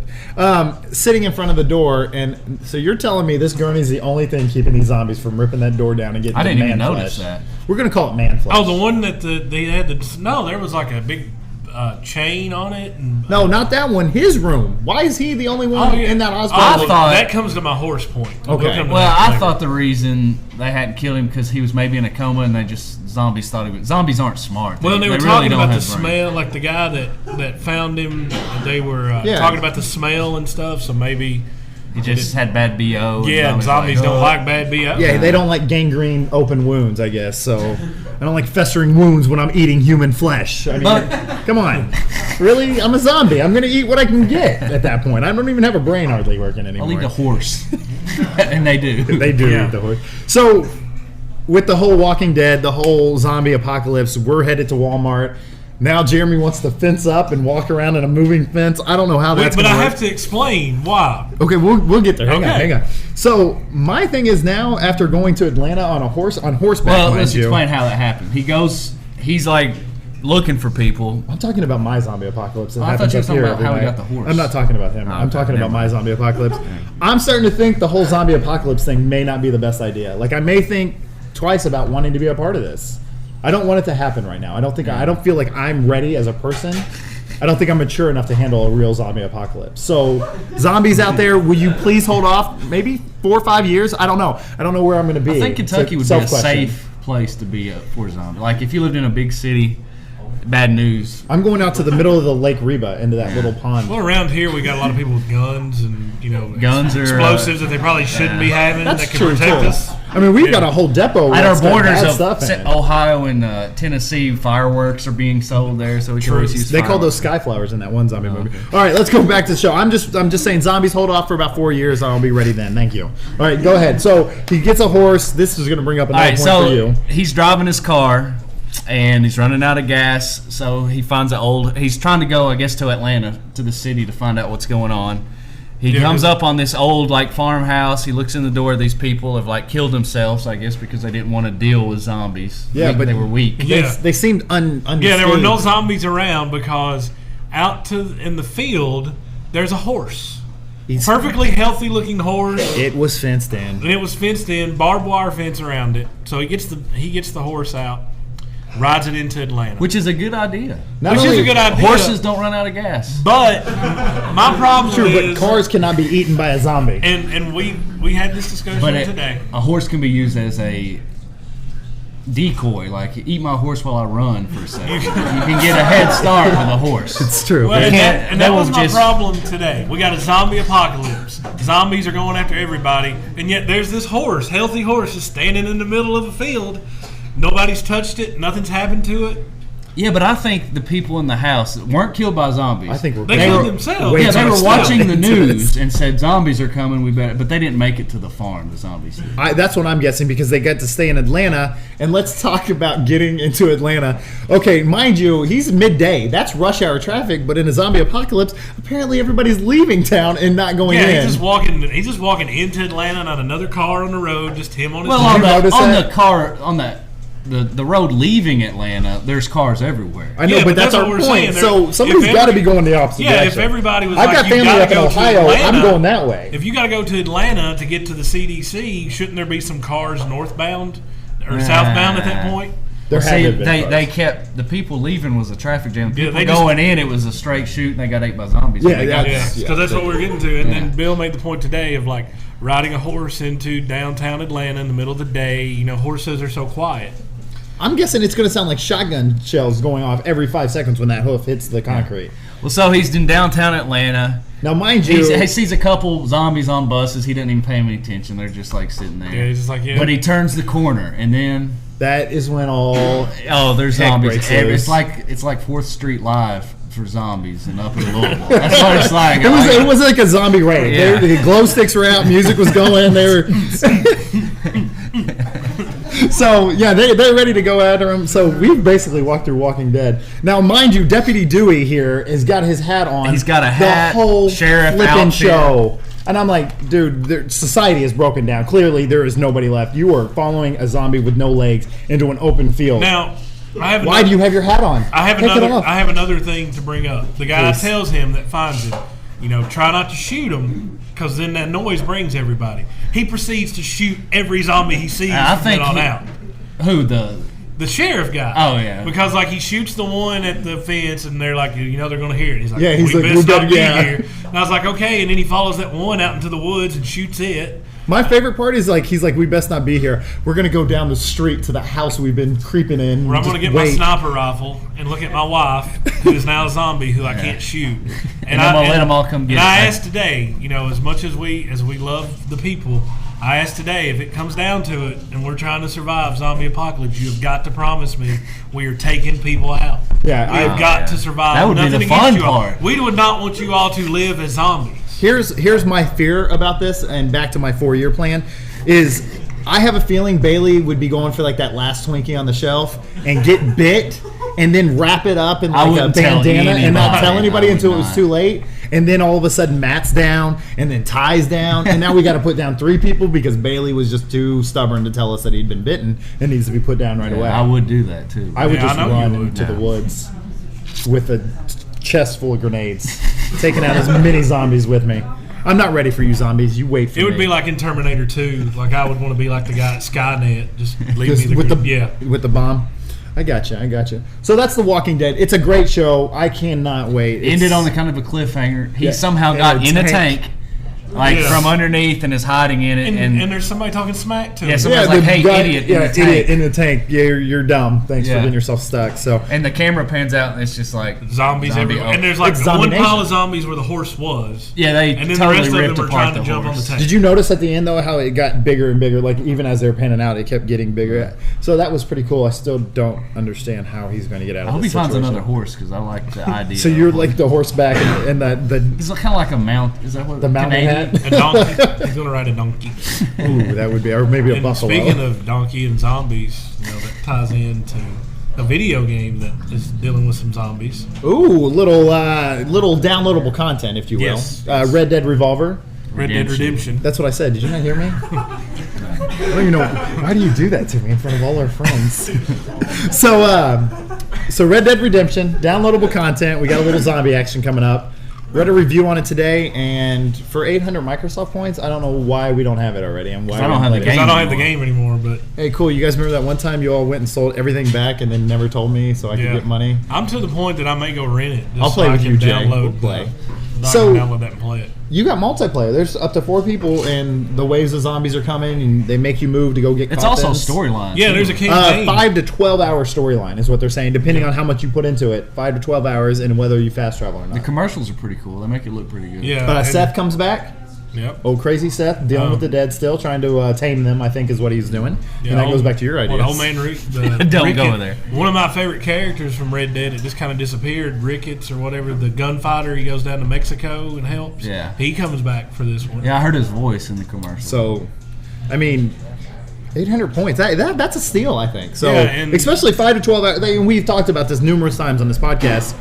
sitting in front of the door, and so you're telling me this gurney is the only thing keeping these zombies from ripping that door down and getting I to didn't man even flesh. notice that. We're gonna call it man flesh. Oh, the one that they had there was a big chain on it. And, no, not that one. His room. Why is he the only one in that hospital? I thought that comes to my horse point. Okay. Well, I thought the reason they hadn't killed him because he was maybe in a coma and zombies thought he was. Zombies aren't smart. Well, they were talking about the smell, the guy that found him. They were talking about the smell and stuff. So maybe he just had bad BO. Yeah, zombies don't like bad BO. Yeah, they don't like gangrene open wounds, I guess. So I don't like festering wounds when I'm eating human flesh. I mean, come on. Really? I'm a zombie. I'm going to eat what I can get at that point. I don't even have a brain hardly working anymore. I'll eat a horse. And they do. They do eat the horse. So with the whole Walking Dead, the whole zombie apocalypse, we're headed to Walmart. Now Jeremy wants to fence up and walk around in a moving fence. I don't know how that's going to work. But I have to explain why. Okay, we'll get there. Hang on. So my thing is now, after going to Atlanta on horseback. Well, let's explain how that happened. He's looking for people. I'm talking about my zombie apocalypse. I thought you were talking about how he got the horse. I'm not talking about him. I'm talking about my zombie apocalypse. I'm starting to think the whole zombie apocalypse thing may not be the best idea. I may think twice about wanting to be a part of this. I don't want it to happen right now. I don't feel like I'm ready as a person. I don't think I'm mature enough to handle a real zombie apocalypse. So, zombies out there, will you please hold off maybe 4 or 5 years? I don't know. I don't know where I'm going to be. I think Kentucky would be a safe place to be for zombie. If you lived in a big city, bad news. I'm going out to the middle of the Lake Reba into that little pond. Well, around here we got a lot of people with guns and guns or explosives that they probably shouldn't be having that can protect us. I mean, we've got a whole depot at our that's got borders bad of stuff in it. Ohio and Tennessee. Fireworks are being sold there, so we can always use. They call those sky flowers in that one zombie movie. All right, let's go back to the show. I'm just saying, zombies, hold off for about 4 years. I'll be ready then. Thank you. All right, go ahead. So he gets a horse. This is going to bring up another point for you. He's driving his car, and he's running out of gas. So he finds he's trying to go, I guess, to Atlanta, to the city, to find out what's going on. He comes up on this old farmhouse. He looks in the door. These people have killed themselves, I guess, because they didn't want to deal with zombies. Yeah, but they were weak. They seemed unscathed. Yeah, there were no zombies around because in the field there's a horse. Perfectly healthy looking horse. It was fenced in. And it was fenced in, barbed wire fence around it. So he gets the horse out, rides it into Atlanta. Which is a good idea. Which is a good idea. Horses don't run out of gas. But my problem is... but cars cannot be eaten by a zombie. And we had this discussion today. A horse can be used as a decoy, eat my horse while I run for a second. You can get a head start with a horse. It's true. Well, and that was my problem today. We got a zombie apocalypse. Zombies are going after everybody, and yet there's this horse, healthy horse, just standing in the middle of a field. Nobody's touched it. Nothing's happened to it. Yeah, but I think the people in the house weren't killed by zombies. I think they killed themselves. Yeah, they were watching the news and said zombies are coming. But they didn't make it to the farm. The zombies did. That's what I'm guessing because they got to stay in Atlanta. And let's talk about getting into Atlanta. Okay, mind you, he's midday. That's rush hour traffic. But in a zombie apocalypse, apparently everybody's leaving town and not going in. Yeah, he's just walking into Atlanta, not another car on the road, just him on his. The road leaving Atlanta, there's cars everywhere. I know, but that's our point. So somebody's got to be going the opposite direction. If everybody was I've got family up in Ohio, I'm going that way. If you got to go to Atlanta to get to the CDC, shouldn't there be some cars northbound or southbound at that point? They kept the people leaving was a traffic jam. People going in, it was a straight shoot, and they got ate by zombies. Because that's what we're getting to. And then Bill made the point today of riding a horse into downtown Atlanta in the middle of the day. Horses are so quiet. I'm guessing it's going to sound like shotgun shells going off every 5 seconds when that hoof hits the concrete. Well, so he's in downtown Atlanta. Now, mind you, he sees a couple zombies on buses. He doesn't even pay them any attention. They're just sitting there. Yeah, he's just But he turns the corner, and then that is when there's zombies. It's like 4th Street Live for zombies and up in Louisville. That's what it's like. It was like a zombie raid. Yeah. The glow sticks were out, music was going. They were. So, yeah, they're ready to go after him. So, we've basically walked through Walking Dead. Now, mind you, Deputy Dewey here has got his hat on. He's got a hat, the whole sheriff flipping outfit. show. And I'm like, dude, society is broken down. Clearly, there is nobody left. You are following a zombie with no legs into an open field. Now, why do you have your hat on? I have another thing to bring up. The guy tells him that finds him, try not to shoot him because then that noise brings everybody. He proceeds to shoot every zombie he sees from then on out. Who, the sheriff guy? Oh, yeah. Because he shoots the one at the fence and they're like, they're going to hear it. He's like, we best not be here. And I was like, okay. And then he follows that one out into the woods and shoots it. My favorite part is he's like, we best not be here. We're going to go down the street to the house we've been creeping in. Where I'm going to get my sniper rifle and look at my wife, who is now a zombie, who I can't shoot. And I'm going to let them all come get it. And I asked today, as much as we love the people, I asked today, if it comes down to it and we're trying to survive zombie apocalypse, you have got to promise me we are taking people out. Yeah, We've got to survive. That would be the fun part. We would not want you all to live as zombies. Here's my fear about this, and back to my 4-year plan, is I have a feeling Bailey would be going for that last Twinkie on the shelf and get bit and then wrap it up in a bandana and not tell anybody until it was too late. And then all of a sudden Matt's down and then Ty's down. And now we got to put down 3 people because Bailey was just too stubborn to tell us that he'd been bitten and needs to be put down right away. I would do that too. I would just run into the woods with a chest full of grenades, taking out as many zombies with me. I'm not ready for you zombies. You wait for me. It would be like in Terminator 2. I would want to be like the guy at Skynet. Just leave me with the bomb. I gotcha. So that's The Walking Dead. It's a great show. I cannot wait. Ended on the kind of a cliffhanger. He somehow got in a tank like Yes. from underneath and is hiding in it. And there's somebody talking smack to him. somebody's like, hey, idiot in the tank. Idiot in the tank. Yeah, you're dumb. Thanks for Yeah. getting yourself stuck. So And the camera pans out and it's just like Zombies everywhere. And there's like It's one zombination. pile of zombies where the horse was. Yeah, they And then totally the rest of ripped them were apart trying to the jump on the horse. tank. did you notice at the end though how it got bigger and bigger? Like even as they were panning out, it kept getting bigger. So that was pretty cool. I still don't understand how he's going to get out I of hope he this finds situation. another horse because I like the idea. So of you're a like the horseback and the He's kind of like a mount. Is that what the mountain Canadian? hat. A donkey. He's going to ride a donkey. Ooh, that would be, or maybe a And buffalo. speaking of donkey and zombies, that ties into a video game that is dealing with some zombies. Ooh, little downloadable content, if you will. Yes. Red Dead Revolver. Red Dead Redemption. That's what I said. Did you not hear me? I don't even know. Why do you do that to me in front of all our friends? So Red Dead Redemption, downloadable content. We got a little zombie action coming up. Read a review on it today, and for 800 Microsoft points, I don't know why we don't have it already. And why I don't have the we haven't played it. game. I don't have the game anymore, but Hey, cool. You guys remember that one time you all went and sold everything back and then never told me so I could get money? I'm to the point that I may go rent it. Just I'll play so with I can you, Jay. download We'll play. So So- download that and play it. You got multiplayer. There's up to 4 people, and the waves of zombies are coming, and they make you move to go get It's also a coffins. storyline. Yeah, there's a campaign. 5 to 12 hour storyline is what they're saying, depending on how much you put into it. 5 to 12 hours, and whether you fast travel or The not. commercials are pretty cool. They make it look pretty good. Yeah. But and- Seth comes back. Yep. Old crazy Seth, dealing with the dead still, trying to tame them, I think is what he's doing. Yeah, and that old- goes back to your idea. Well, old man Don't go there. One of my favorite characters from Red Dead, it just kind of disappeared. Ricketts or whatever, the gunfighter. He goes down to Mexico and helps. Yeah. He comes back for this one. Yeah, I heard his voice in the commercial. So, I mean, 800 points. That's a steal, I think. So, Yeah, and- especially 5 to 12 hours. We've talked about this numerous times on this podcast.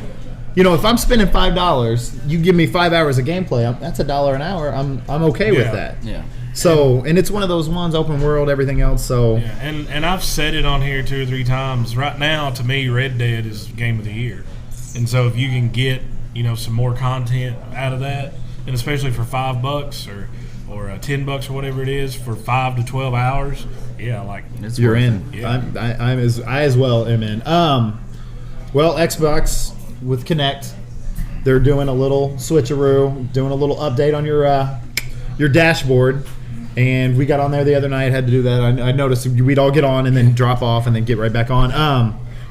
If I'm spending $5, you give me 5 hours of gameplay. That's $1 an hour. I'm okay with Yeah. that. yeah. So, and it's one of those ones, open world, everything else. So, Yeah, and I've said it on here 2 or 3 times. Right now, to me, Red Dead is game of the year. And so if you can get some more content out of that, and especially for $5 or $10 or whatever it is for 5 to 12 hours, yeah, like It's you're worth in. it. Yeah. I as well am in. Well, Xbox with Kinect, they're doing a little switcheroo, doing a little update on your dashboard. And we got on there the other night, had to do that. I noticed we'd all get on and then drop off and then get right back on.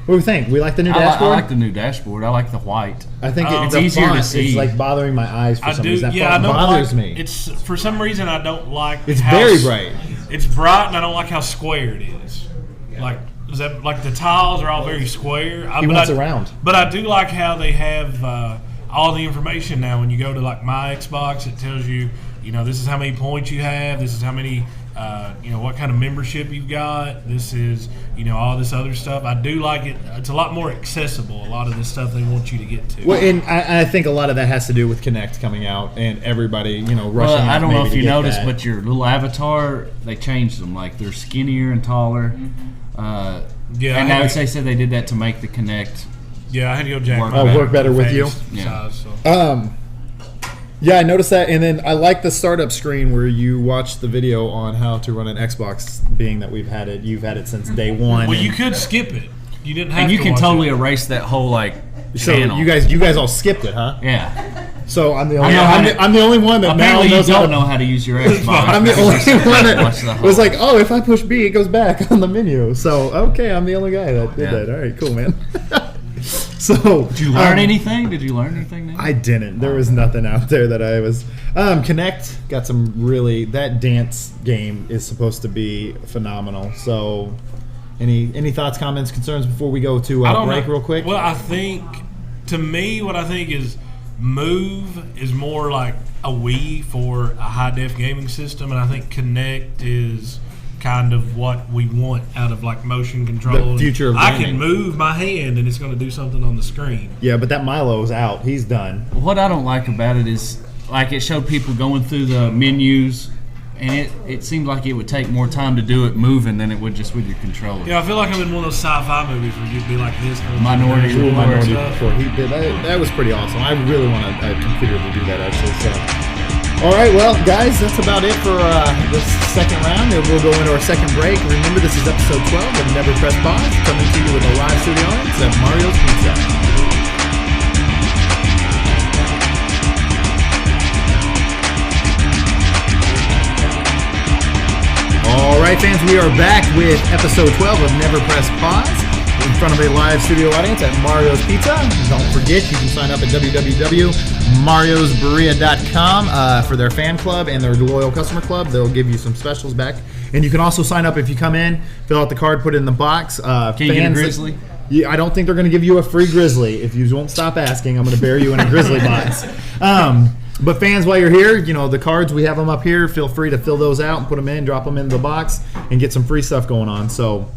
What do we think? We like the new I dashboard? like the new dashboard. I like the white. I think It's the easier to font see. is like bothering my eyes for I some do. reason. That Yeah, I font don't bothers like, me. It's for some reason I don't like. It's how very bright. It's bright, and I don't like how square it is. Like is that like the tiles are all very square. He wants a round. But I do like how they have all the information now. When you go to like my Xbox, it tells you, this is how many points you have. This is how many. What kind of membership you've got. This is, all this other stuff. I do like it. It's a lot more accessible. A lot of the stuff they want you to get to. Well, and I think a lot of that has to do with Kinect coming out and everybody, rushing Well, out I don't know maybe if to you get noticed, that. but your little avatar, they changed them. Like they're skinnier and taller. Yeah, and I had they said they did that to make the Kinect. Yeah, I had to go jack Work my better. Work better with you? face Yeah. size, so. Yeah, I noticed that, and then I like the startup screen where you watch the video on how to run an Xbox. Being that you've had it since day one. Well, and you could skip it. You didn't have And to you can watch totally it. erase that whole so channel. you guys all skipped it, huh? Yeah. So I'm the I only know how I'm the only one that now Apparently you knows how don't to. know how to use your Xbox. I'm the only one Watch the that whole- was like, oh, if I push B, it goes back on the menu. So okay, I'm the only guy that did Yeah. that. All right, cool, man. So Did you learn anything? Did you learn anything new? I didn't. There was nothing out there that I was. Kinect got some really. That dance game is supposed to be phenomenal. So, any thoughts, comments, concerns before we go to I don't break know. real quick? Well, I think, to me, what I think is Move is more like a Wii for a high-def gaming system, and I think Kinect is kind of what we want out of like motion control. The future of I gaming. can move my hand and it's going to do something on the screen. Yeah, but that Milo's out. He's done. What I don't like about it is, like, it showed people going through the menus, and it seemed like it would take more time to do it moving than it would just with your controller. Yeah, I feel like I'm in one of those sci-fi movies where you'd be like this. Minority and Report. Minority stuff. Report. He did that was pretty awesome. I really want a computer to do that actually. So, all right, well, guys, that's about it for this second round. And we'll go into our second break. Remember, this is episode 12 of Never Press Pause, coming to you with a live studio audience at Mario's Pizza. All right, fans, we are back with episode 12 of Never Press Pause in front of a live studio audience at Mario's Pizza. Don't forget, you can sign up at www.mariosburria.com for their fan club and their loyal customer club. They'll give you some specials back. And you can also sign up if you come in, fill out the card, put it in the box. Can you get a grizzly? Yeah, I don't think they're going to give you a free grizzly. If you won't stop asking, I'm going to bury you in a grizzly box. But fans, while you're here, the cards, we have them up here. Feel free to fill those out and put them in, drop them into the box, and get some free stuff going on. So,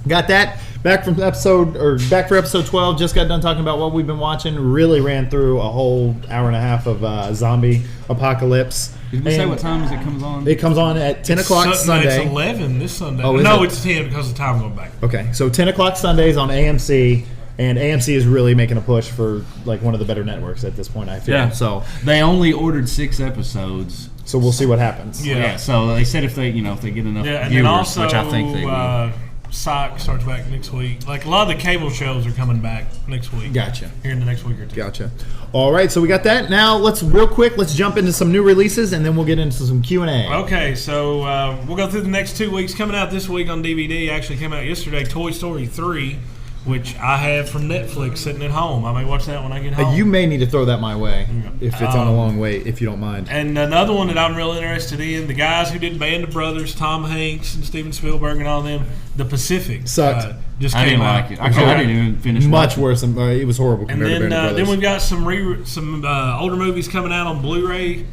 got that. Back for episode 12. Just got done talking about what we've been watching. Really ran through a whole hour and a half of zombie apocalypse. Did we say what time it comes on? It comes on at 10 o'clock Sunday. It's 11 this Sunday. Oh, no, it's 10 because of time going back. Okay, so 10 o'clock Sundays on AMC. And AMC is really making a push for like one of the better networks at this point, I feel. Yeah. So they only ordered 6 episodes. So we'll see what happens. Yeah. So they said if they get enough and viewers, then also, which I think they will. Psych starts back next week. Like a lot of the cable shows are coming back next week. Gotcha. Here in the next week or two. Gotcha. All right, so we got that. Now let's jump into some new releases, and then we'll get into some Q&A. Okay, so we'll go through the next 2 weeks. Coming out this week on DVD, actually came out yesterday, Toy Story 3, which I have from Netflix sitting at home. I may watch that when I get home. You may need to throw that my way if it's on a long wait, if you don't mind. And another one that I'm real interested in, the guys who did Band of Brothers, Tom Hanks and Steven Spielberg and all them, The Pacific. Sucked. Just I came didn't out. like it. I didn't even finish Much worse than it was horrible And compared to Band of Brothers. then we've got some older movies coming out on Blu-ray.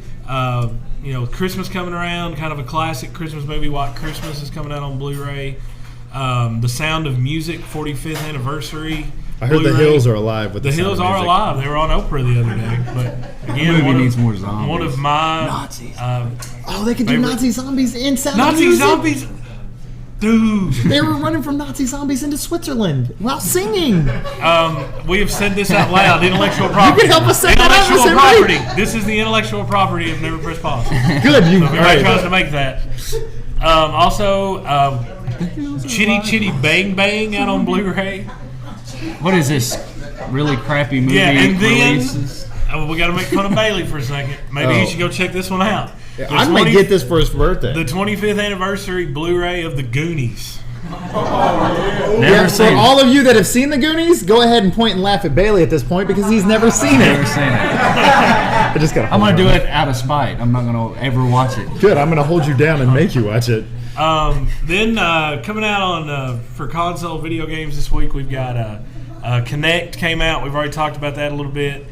Christmas coming around, kind of a classic Christmas movie. White Christmas is coming out on Blu-ray. The Sound of Music 45th anniversary. I heard Blu-ray. The Hills are alive with The Hills are alive. They were on Oprah the other day. But again, the movie needs more zombies. One of my Nazis. They could do Nazi zombies in Sound of Nazi Music. zombies. Dude, they were running from Nazi zombies into Switzerland while singing. We have said this out loud. Intellectual property. You can help us say that. Intellectual property. This is the intellectual property of Never Press Pause. Good. So everybody tries to make that. Also, Chitty Chitty Bang Bang out on Blu-ray. What is this? Really crappy movie releases? We got to make fun of Bailey for a second. Maybe he should go check this one out. I might get this for his birthday. The 25th anniversary Blu-ray of The Goonies. For all of you that have seen The Goonies, go ahead and point and laugh at Bailey at this point because he's never seen it. Never seen it. I'm going to do it out of spite. I'm not going to ever watch it. Good. I'm going to hold you down and make you watch it. Then coming out on for console video games this week, we've got Kinect came out. We've already talked about that a little bit.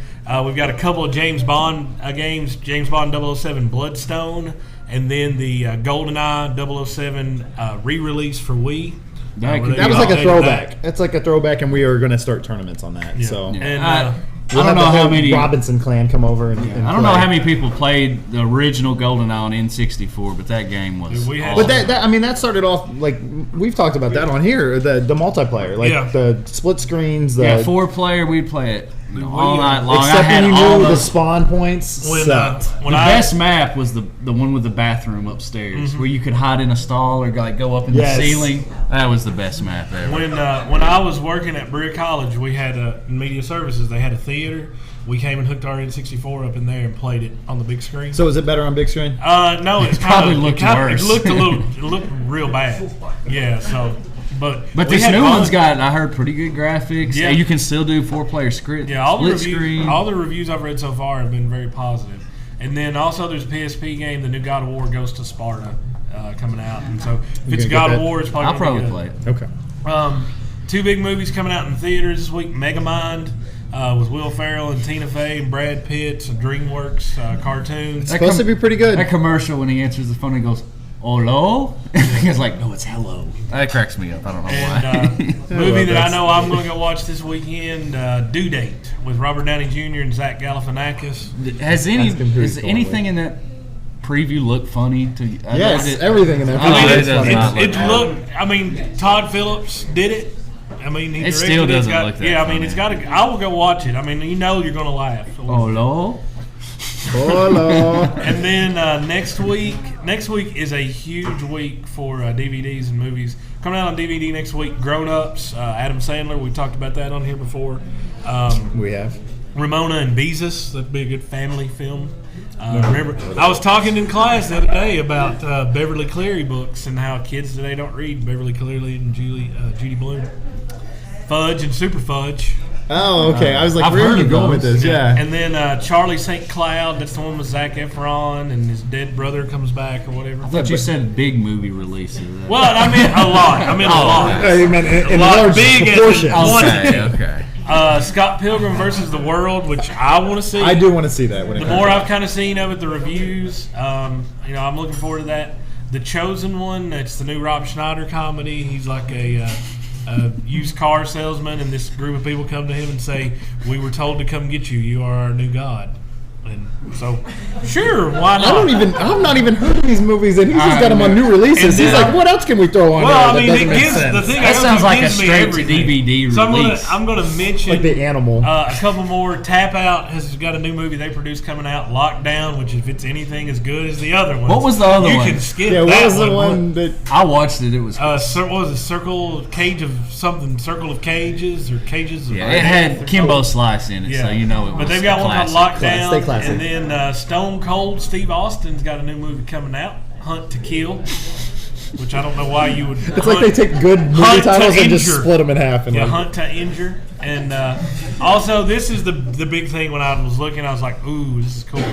We've got a couple of James Bond games, James Bond 007 Bloodstone, and then the GoldenEye 007 re-release for Wii. That was like a throwback. That's like a throwback, and we are going to start tournaments on that. Yeah. So. And I don't know how many Robinson clan come over and I don't know how many people played the original GoldenEye on N64, but that game was. But that started off like we've talked about that on here. The multiplayer, like the split screens. 4-player, we'd play it all night long. Except when you knew the spawn points sucked. The best map was the one with the bathroom upstairs, where you could hide in a stall or go up in the ceiling. That was the best map ever. When I was working at Berea College, we had media services. They had a theater. We came and hooked our N64 up in there and played it on the big screen. So is it better on big screen? No, it probably looked worse. It looked real bad. Yeah, so. But this new one's got, I heard, pretty good graphics. Yeah. You can still do 4-player script. Yeah, all the reviews I've read so far have been very positive. And then also there's a PSP game, the new God of War Ghost to Sparta, coming out. And so if it's God of War, it's probably I'll probably play it. Okay. 2 big movies coming out in theaters this week. Megamind with Will Ferrell and Tina Fey and Brad Pitt, some DreamWorks cartoons. It's supposed to be pretty good. That commercial when he answers the phone and goes, "Hello?" He's like, "No, it's hello." That cracks me up. I don't know why. Movie that I know I'm going to go watch this weekend, Due Date with Robert Downey Jr. and Zach Galifianakis. Has anything in that preview look funny to you? Yes, everything in that preview. Todd Phillips did it. He still doesn't look that funny. It's got. I will go watch it. You're going to laugh. Hello. And then next week is a huge week for DVDs and movies. Coming out on DVD next week, Grown Ups, Adam Sandler. We talked about that on here before. We have. Ramona and Beezus. That'd be a good family film. Remember, I was talking in class the other day about Beverly Cleary books and how kids today don't read Beverly Cleary and Judy Blume. Fudge and Super Fudge. Oh, okay. I was like, I've where are heard you of going with those. this? Yeah. And then Charlie St. Cloud, that's the one with Zac Efron and his dead brother comes back or whatever. I thought you said big movie releases. Well, I meant a lot. I meant a lot. You meant in A lot large big as in proportions. quantity. Okay. Scott Pilgrim versus the World, which I want to see. I do want to see that. When it The comes more out. I've kind of seen of it, the reviews, I'm looking forward to that. The Chosen One, it's the new Rob Schneider comedy. He's like a used car salesman, and this group of people come to him and say, "We were told to come get you. You are our new god." And so, sure, why not? I've not even heard of these movies, and he's just got them on new releases. And He's then- like, what else can we throw on Well, there I mean, that doesn't it make gives sense? the thing. That sounds like a gives me straight to everything. DVD So release. I'm gonna mention Like the animal. a couple more. Tap Out has got a new movie they produced coming out, Lockdown, which if it's anything as good as the other ones. What was the other you one? You can skip Yeah, that what was the one that... I watched it. It was. what was it? Circle of Cages or Cages? Yeah, it had Kimbo Slice in it, so you know it was. But they've got one called Lockdown, Stay classy. and then Stone Cold Steve Austin's got a new movie coming out, Hunt to Kill, which I don't know why you would. It's like they take good movie Hunt to titles and just Injure. split them in half. And Yeah, like, Hunt to Injure. And also, this is the big thing when I was looking, I was like, ooh, this is cool.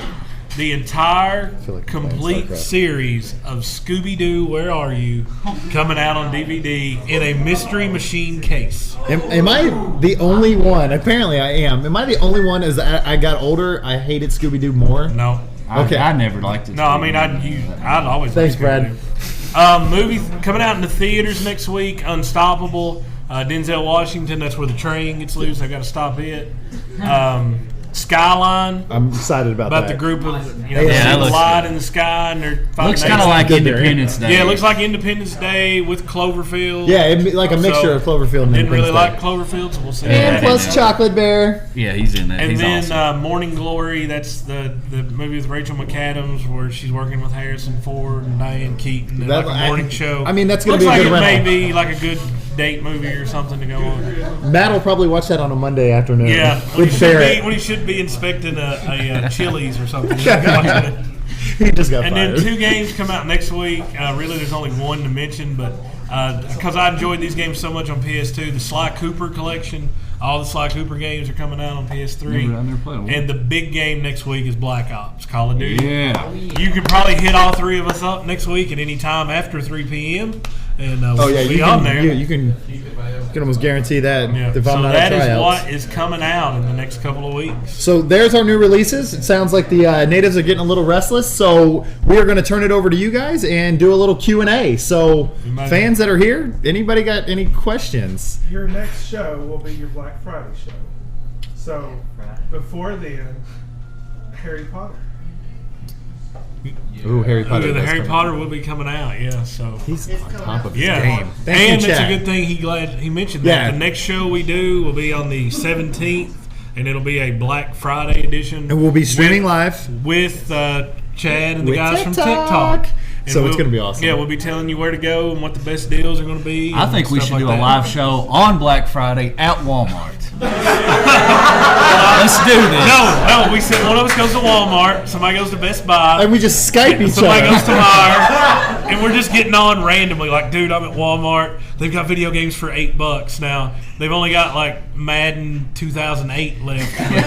The entire like I'm playing complete StarCraft. series of Scooby-Doo, Where Are You, coming out on DVD in a Mystery Machine case. Am I the only one? Apparently I am. Am I the only one as I got older, I hated Scooby-Doo more? No. Okay. I never liked it. No, I mean, I'd always Thanks, like Brad. Scooby-Doo. Movie coming out in the theaters next week, Unstoppable. Denzel Washington, that's where the train gets loose. I got to stop it. Skyline. I'm excited about About that. the group of, Yeah, they that see the looks light good. in the sky and they're fighting. Looks kind of aliens. like good there. Independence Day. Yeah, it looks like Independence Day with Cloverfield. Yeah, like a mixture of Cloverfield and Didn't really Independence like Day. Cloverfield, so we'll see. And that. plus Chocolate Bear. Yeah, he's in that. And He's then awesome. Morning Glory, that's the movie with Rachel McAdams where she's working with Harrison Ford and Diane Keaton and That- like a morning show. I mean, that's gonna Looks be a like good it rental. may be like a good date movie or something to go on. Matt will probably watch that on a Monday afternoon. Yeah, with Barrett. when he should be inspecting a Chili's or something. He just got And fired. then 2 games come out next week. Really, there's only one to mention, but because I enjoyed these games so much on PS2, the Sly Cooper collection, all the Sly Cooper games are coming out on PS3. Never played them. And the big game next week is Black Ops, Call of Duty. Yeah. You can probably hit all 3 of us up next week at any time after 3 p.m. And Oh yeah, we'll be you on can, there. you can almost guarantee that Yeah. if So I'm not that at is tryouts. what is coming out in the next couple of weeks. So there's our new releases. It sounds like the natives are getting a little restless, so we are going to turn it over to you guys and do a little Q&A. So fans that are here, anybody got any questions? Your next show will be your Black Friday show. So before then, Harry Potter. Ooh, Harry Potter. The does Harry come Potter out. will be coming out, yeah. So He's on top of his yeah, game. Thank and you, it's chat. a good thing he mentioned Yeah. that. The next show we do will be on the 17th, and it'll be a Black Friday edition. And we'll be streaming live. with Chad and the With guys from TikTok. TikTok. And So it's gonna be awesome. Yeah, we'll be telling you where to go and what the best deals are going to be. I and think we stuff should do like a that. live show on Black Friday at Walmart. Let's do this. No, we said one of us goes to Walmart, somebody goes to Best Buy, And we just Skype each somebody other. goes to Meijer, and we're just getting on randomly. Like, dude, I'm at Walmart. They've got video games for $8 now. They've only got like Madden 2008 left. I think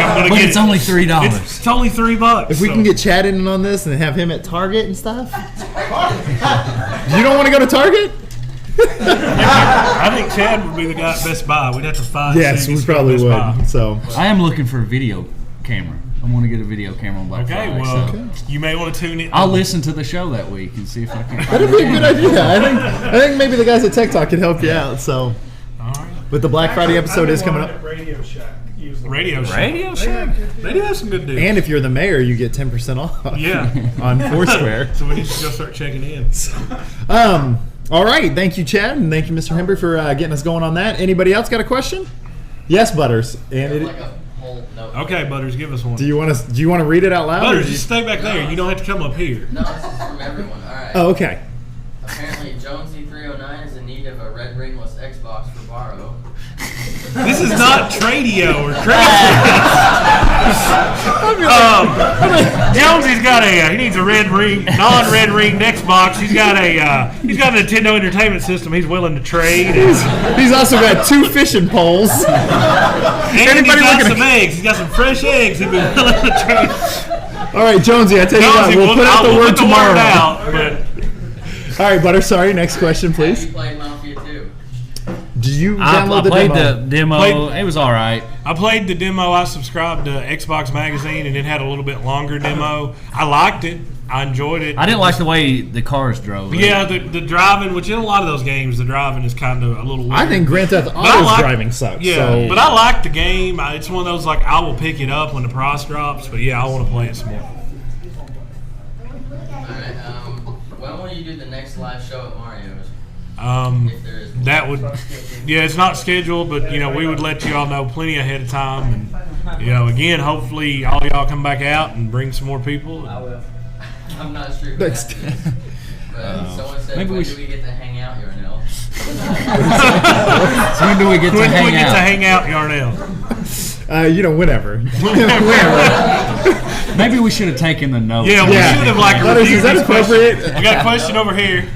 I'm gonna But get it's it. only $3. It's only $3. If we so- can get Chad in on this and have him at Target and stuff. You don't want to go to Target? I think Chad would be the guy at Best Buy. We'd have to find. Yes, we probably would. So I am looking for a video camera. I want to get a video camera on Black Okay, Friday. well, so you may want to tune in. I'll listen to the show that week and see if I can. that'd be a good idea. I think maybe the guys at TikTok can help you out. So, All right. but the Black Friday episode I'm is coming one up. at Radio Shack. Usually. Radio Shack. Radio Shack? They do have some good deals. And if you're the mayor, you get 10% off. Yeah. on Foursquare. So we need to go start checking in. All right, thank you, Chad, and thank you, Mr. Hembree, for getting us going on that. Anybody else got a question? Yes, Butters. And it, Okay, Butters, give us one. do you want to read it out loud? or Butters, do you- just stay back there. You don't have to come up here. No, this is from everyone. All right. Oh, okay. Apparently, Jonesy309 is in need of a red ringless Xbox for borrow. This is not Tradio or Jonesy's got he needs a non-red ring Xbox. He's got a Nintendo Entertainment System he's willing to trade. He's also got 2 fishing poles. And he's got some eggs. He's got some fresh eggs he'd be willing to trade. All right, Jonesy, I tell you what, we'll put out the word tomorrow. All right, Butter, sorry, next question, please. Have you played Mafia 2? Did you download the demo? I played the demo. It was all right. I played the demo. I subscribed to Xbox Magazine, and it had a little bit longer demo. I liked it. I enjoyed it. I didn't like the way the cars drove. Yeah, the driving, which in a lot of those games, the driving is kind of a little weird. I think Grand Theft Auto's driving sucks. Yeah, so. but I like the game. It's one of those, like, I will pick it up when the price drops, but yeah, I want to play it some more. Alright, when will you do the next live show at Mario's? That would, it's not scheduled, but we would let you all know plenty ahead of time, and again, hopefully all y'all come back out and bring some more people. I will. I'm not sure. But someone said, when do we get to hang out, Yarnell? When do we get to hang out, Yarnell? Whenever. Maybe we should have taken the notes. Yeah, we should have reviewed. Is that appropriate? We got a question over here.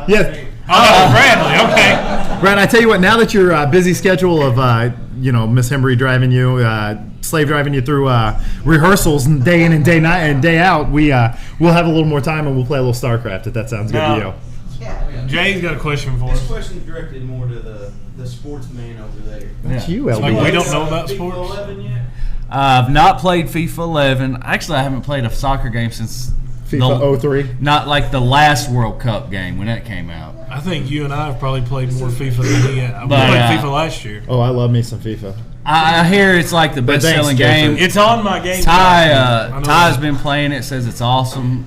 Yes. Oh, Bradley. Okay. Brad, I tell you what. Now that your busy schedule of Miss Hembree driving you, slave driving you through rehearsals day in and day night and day out, we'll have a little more time and we'll play a little StarCraft if that sounds good to you. Jay's got a question for us. This question is directed more to the sportsman over there. That's you, LB. Like we don't know about sports. FIFA 11 yet? I've not played FIFA 11. Actually, I haven't played a soccer game since FIFA 03. Not like the last World Cup game when that came out. I think you and I have probably played more FIFA than he had. We played FIFA last year. Oh, I love me some FIFA. I hear it's like the best-selling game. It's on my game. Ty's been playing it. Says it's awesome.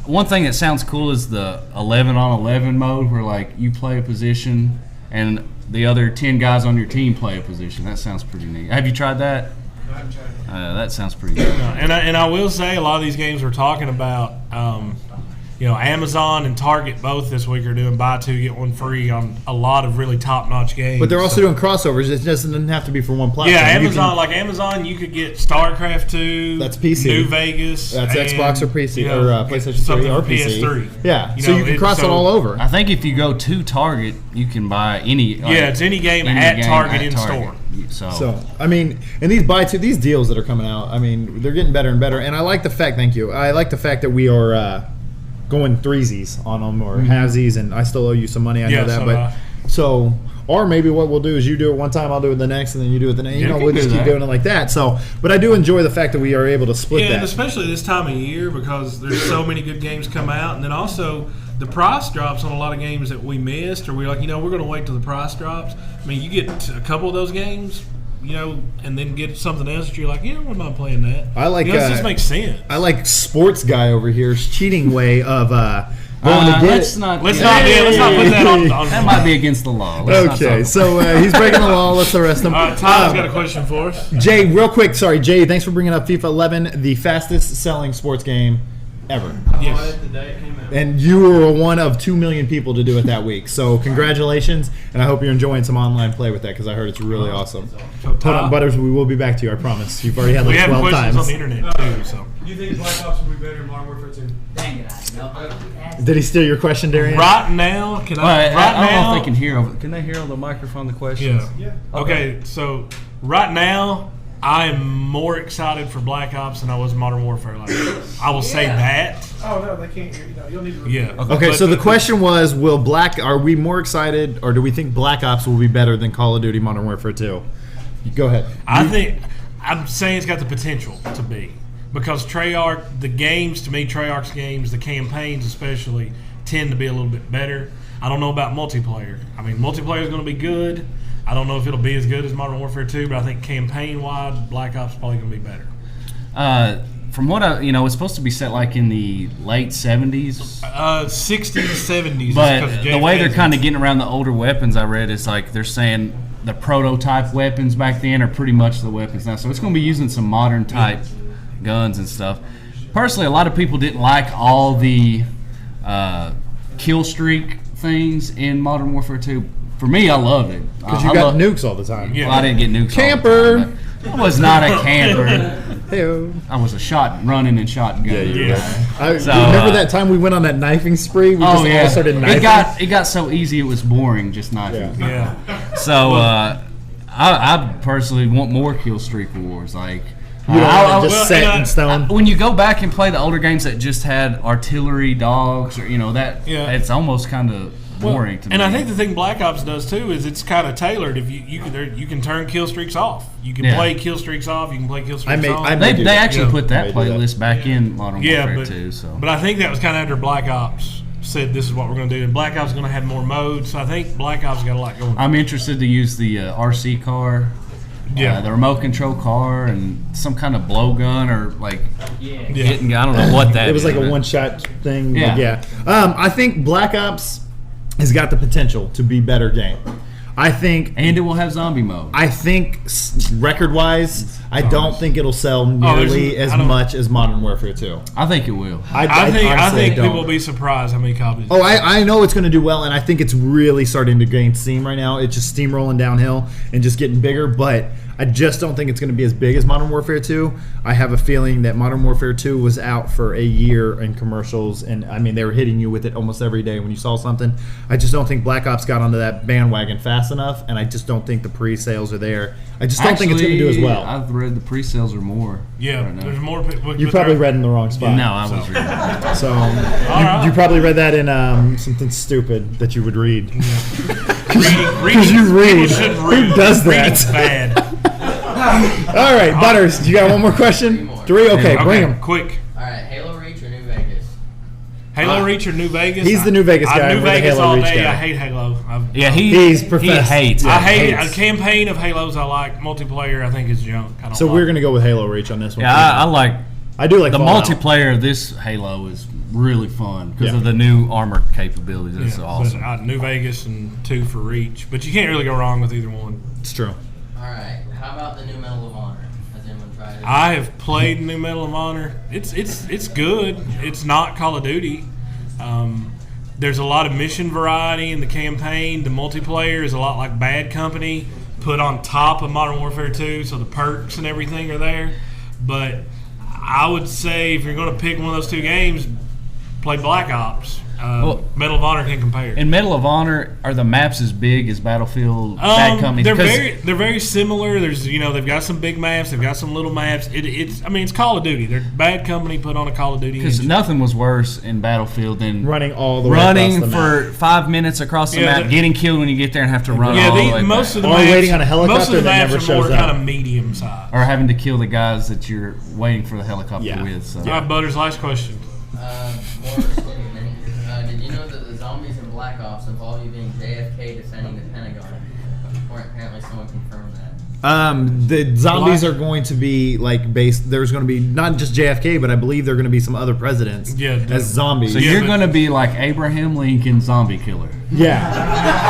One thing that sounds cool is the 11-on-11 mode, where like you play a position and the other 10 guys on your team play a position. That sounds pretty neat. Have you tried that? I haven't tried it. That sounds pretty good. And I will say a lot of these games we're talking about. Amazon and Target both this week are doing buy 2 get 1 free on a lot of really top-notch games. But they're also doing crossovers. It doesn't have to be for one platform. Yeah, Amazon, you could get StarCraft 2. That's PC. New Vegas. That's Xbox or PC or PlayStation 3 or PC. PS3. Yeah, so you can cross it all over. I think if you go to Target, you can buy any. It's any game at Target in store. So I mean, and these these deals that are coming out, I mean, they're getting better and better. And I like the fact. Thank you. I like the fact that we are. Going threesies on them or halvesies, and I still owe you some money. I know that, or maybe what we'll do is you do it one time, I'll do it the next, and then you do it the next. We'll just keep doing it like that. So, but I do enjoy the fact that we are able to split that. And especially this time of year because there's so many good games come out, and then also the price drops on a lot of games that we missed, or we're like, we're going to wait till the price drops. I mean, you get a couple of those games. And then get something else that you're like, what am I playing that? I like. It just makes sense. I like sports guy over here's cheating way of going to get. Let's not put that on. That might be against the law. Okay, so he's breaking the law. Let's arrest him. Tom's got a question for us. Jay, real quick. Sorry, Jay. Thanks for bringing up FIFA 11, the fastest selling sports game ever. Yes. The day it came out. And you were one of 2 million people to do it that week. So congratulations, and I hope you're enjoying some online play with that because I heard it's really awesome. Hold on, Butters. We will be back to you. I promise. You've already had like 12 times. We have questions on the internet too. So. Do you think Black Ops will be better than Modern Warfare 2? Dang it, I know. Did he steal your question, Darian? Right now, I don't know if they can hear. Can they hear on the microphone the questions? Yeah. Okay. So right now, I am more excited for Black Ops than I was Modern Warfare. I will say that. Oh no, they can't hear you. You'll need to. Yeah. Okay. So the question was: are we more excited, or do we think Black Ops will be better than Call of Duty Modern Warfare 2? Go ahead. I'm saying it's got the potential to be because Treyarch, the games to me, Treyarch's games, the campaigns especially, tend to be a little bit better. I don't know about multiplayer. I mean, multiplayer is going to be good. I don't know if it'll be as good as Modern Warfare 2, but I think campaign-wide, Black Ops is probably going to be better. From what it's supposed to be set like in the late 70s. 60s, 70s. But the way they're kind of getting around the older weapons I read is like they're saying the prototype weapons back then are pretty much the weapons now. So it's going to be using some modern type guns and stuff. Personally, a lot of people didn't like all the kill streak things in Modern Warfare 2. For me, I love it. Because you got nukes all the time. Yeah. Well, I didn't get nukes Camper! all the time. I was not a camper. Hey-o. I was a running and shotgun. Yeah. Remember that time we went on that knifing spree? We just all started knifing? It got so easy it was boring just knifing. Yeah. So I personally want more kill streak awards. Like, you don't want it just set in stone. When you go back and play the older games that just had artillery dogs, or it's almost kind of boring to me. And I think the thing Black Ops does too is it's kind of tailored. If you can turn kill streaks off. You can play kill streaks off. You can play kill streaks on. They actually put that playlist back in Modern Warfare 2. But I think that was kind of after Black Ops said this is what we're going to do. And Black Ops is going to have more modes. So I think Black Ops got a lot going on. I'm interested to use the RC car. The remote control car and some kind of blowgun or hitting gun. I don't know what that is. It was like a one-shot thing. Yeah. I think Black Ops has got the potential to be better game. And it will have zombie mode. I think record-wise, I don't think it'll sell nearly as much as Modern Warfare 2. I think it will. I think people will be surprised how many copies. Oh, I know it's going to do well, and I think it's really starting to gain steam right now. It's just steamrolling downhill and just getting bigger, but I just don't think it's going to be as big as Modern Warfare 2. I have a feeling that Modern Warfare 2 was out for a year in commercials, and I mean, they were hitting you with it almost every day when you saw something. I just don't think Black Ops got onto that bandwagon fast enough, and I just don't think the pre-sales are there. I just don't think it's going to do as well. I've read the pre-sales are more. Yeah, right, there's more. You probably read in the wrong spot. No, I was reading. So you probably read that in something stupid that you would read. Because you read. Who does that? Reading's bad. All right, Butters, you got one more question? Three? Okay, bring them. Quick. All right, Halo Reach or New Vegas? Halo Reach or New Vegas? He's the New Vegas guy. New Vegas Halo all Reach day. guy. I hate Halo. He's professed. He hates. I hate a campaign of Halos. I like multiplayer. I think is junk. I don't so we're gonna go with Halo Reach on this one. Yeah, I do like the Fallout. multiplayer of this Halo is really fun because of the new armor capabilities. It's awesome. New Vegas and 2 for Reach, but you can't really go wrong with either one. It's true. All right, how about the new Medal of Honor? Has anyone tried it? I have played new Medal of Honor. It's good. It's not Call of Duty. There's a lot of mission variety in the campaign. The multiplayer is a lot like Bad Company, put on top of Modern Warfare 2, so the perks and everything are there. But I would say if you're going to pick one of those two games, play Black Ops. Medal of Honor can compare. In Medal of Honor, are the maps as big as Battlefield? Bad Company? They're very similar. There's they've got some big maps, they've got some little maps. It's Call of Duty. They're Bad Company put on a Call of Duty. Because nothing was worse in Battlefield than running all the way across the for 5 minutes across the map, getting killed when you get there and have to run all the way most back. Of the maps, waiting on a helicopter most of the that maps never are shows more up. kind of medium size. Or having to kill the guys that you're waiting for the helicopter with. So. All right, Butters, last question. More statement. Did you know that the zombies in Black Ops involve you being JFK defending the Pentagon? Or apparently someone confirmed that. The zombies are going to be based. There's going to be not just JFK, but I believe there are going to be some other presidents as zombies. So you're going to be like Abraham Lincoln, zombie killer. Yeah,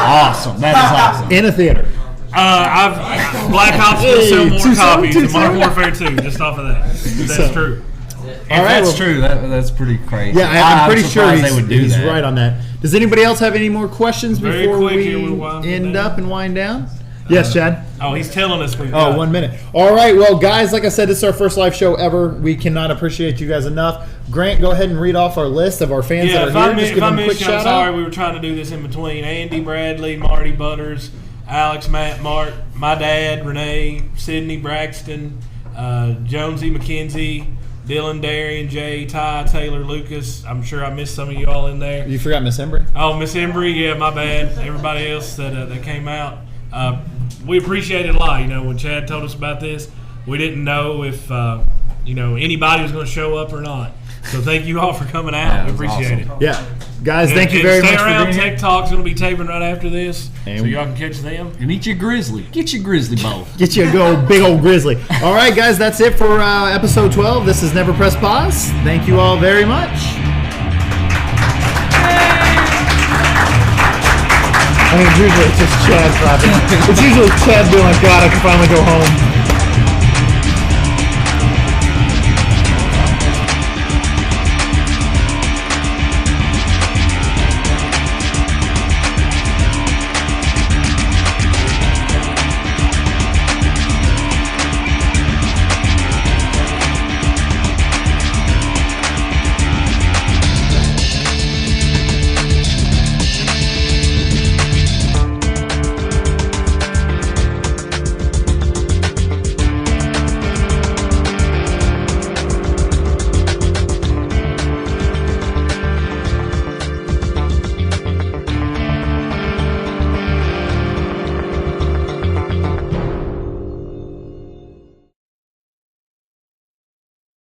awesome. That is awesome. In a theater. Black Ops will sell more copies than Modern Warfare 2 just off of that. That's true. If that's true, that's pretty crazy. Yeah, I'm pretty sure they would do he's that. right on that. Does anybody else have any more questions Very before quick, we here, we'll end up and wind down? Yes, Chad? Oh, he's telling us. 1 minute. All right, well, guys, like I said, this is our first live show ever. We cannot appreciate you guys enough. Grant, go ahead and read off our list of our fans that are here. Just give them a quick shout out. Sorry, we were trying to do this in between. Andy, Bradley, Marty, Butters, Alex, Matt, Mark, my dad, Renee, Sydney, Braxton, Jonesy, McKenzie, Dylan, Darian, Jay, Ty, Taylor, Lucas. I'm sure I missed some of you all in there. You forgot Miss Hembree? Oh, Miss Hembree, yeah, my bad. Everybody else that came out. We appreciate it a lot. When Chad told us about this, we didn't know if anybody was going to show up or not. So thank you all for coming out. We appreciate it. Yeah. Guys, thank you very much for being here. Stay around. Tech Talk's going to be taping right after this, so y'all can catch them. And eat your grizzly. Get your grizzly bowl. Get you a big old grizzly. All right, guys, that's it for episode 12. This is Never Press Pause. Thank you all very much. I mean, usually it's just Chad clapping. It's usually Chad being like, God, I can finally go home.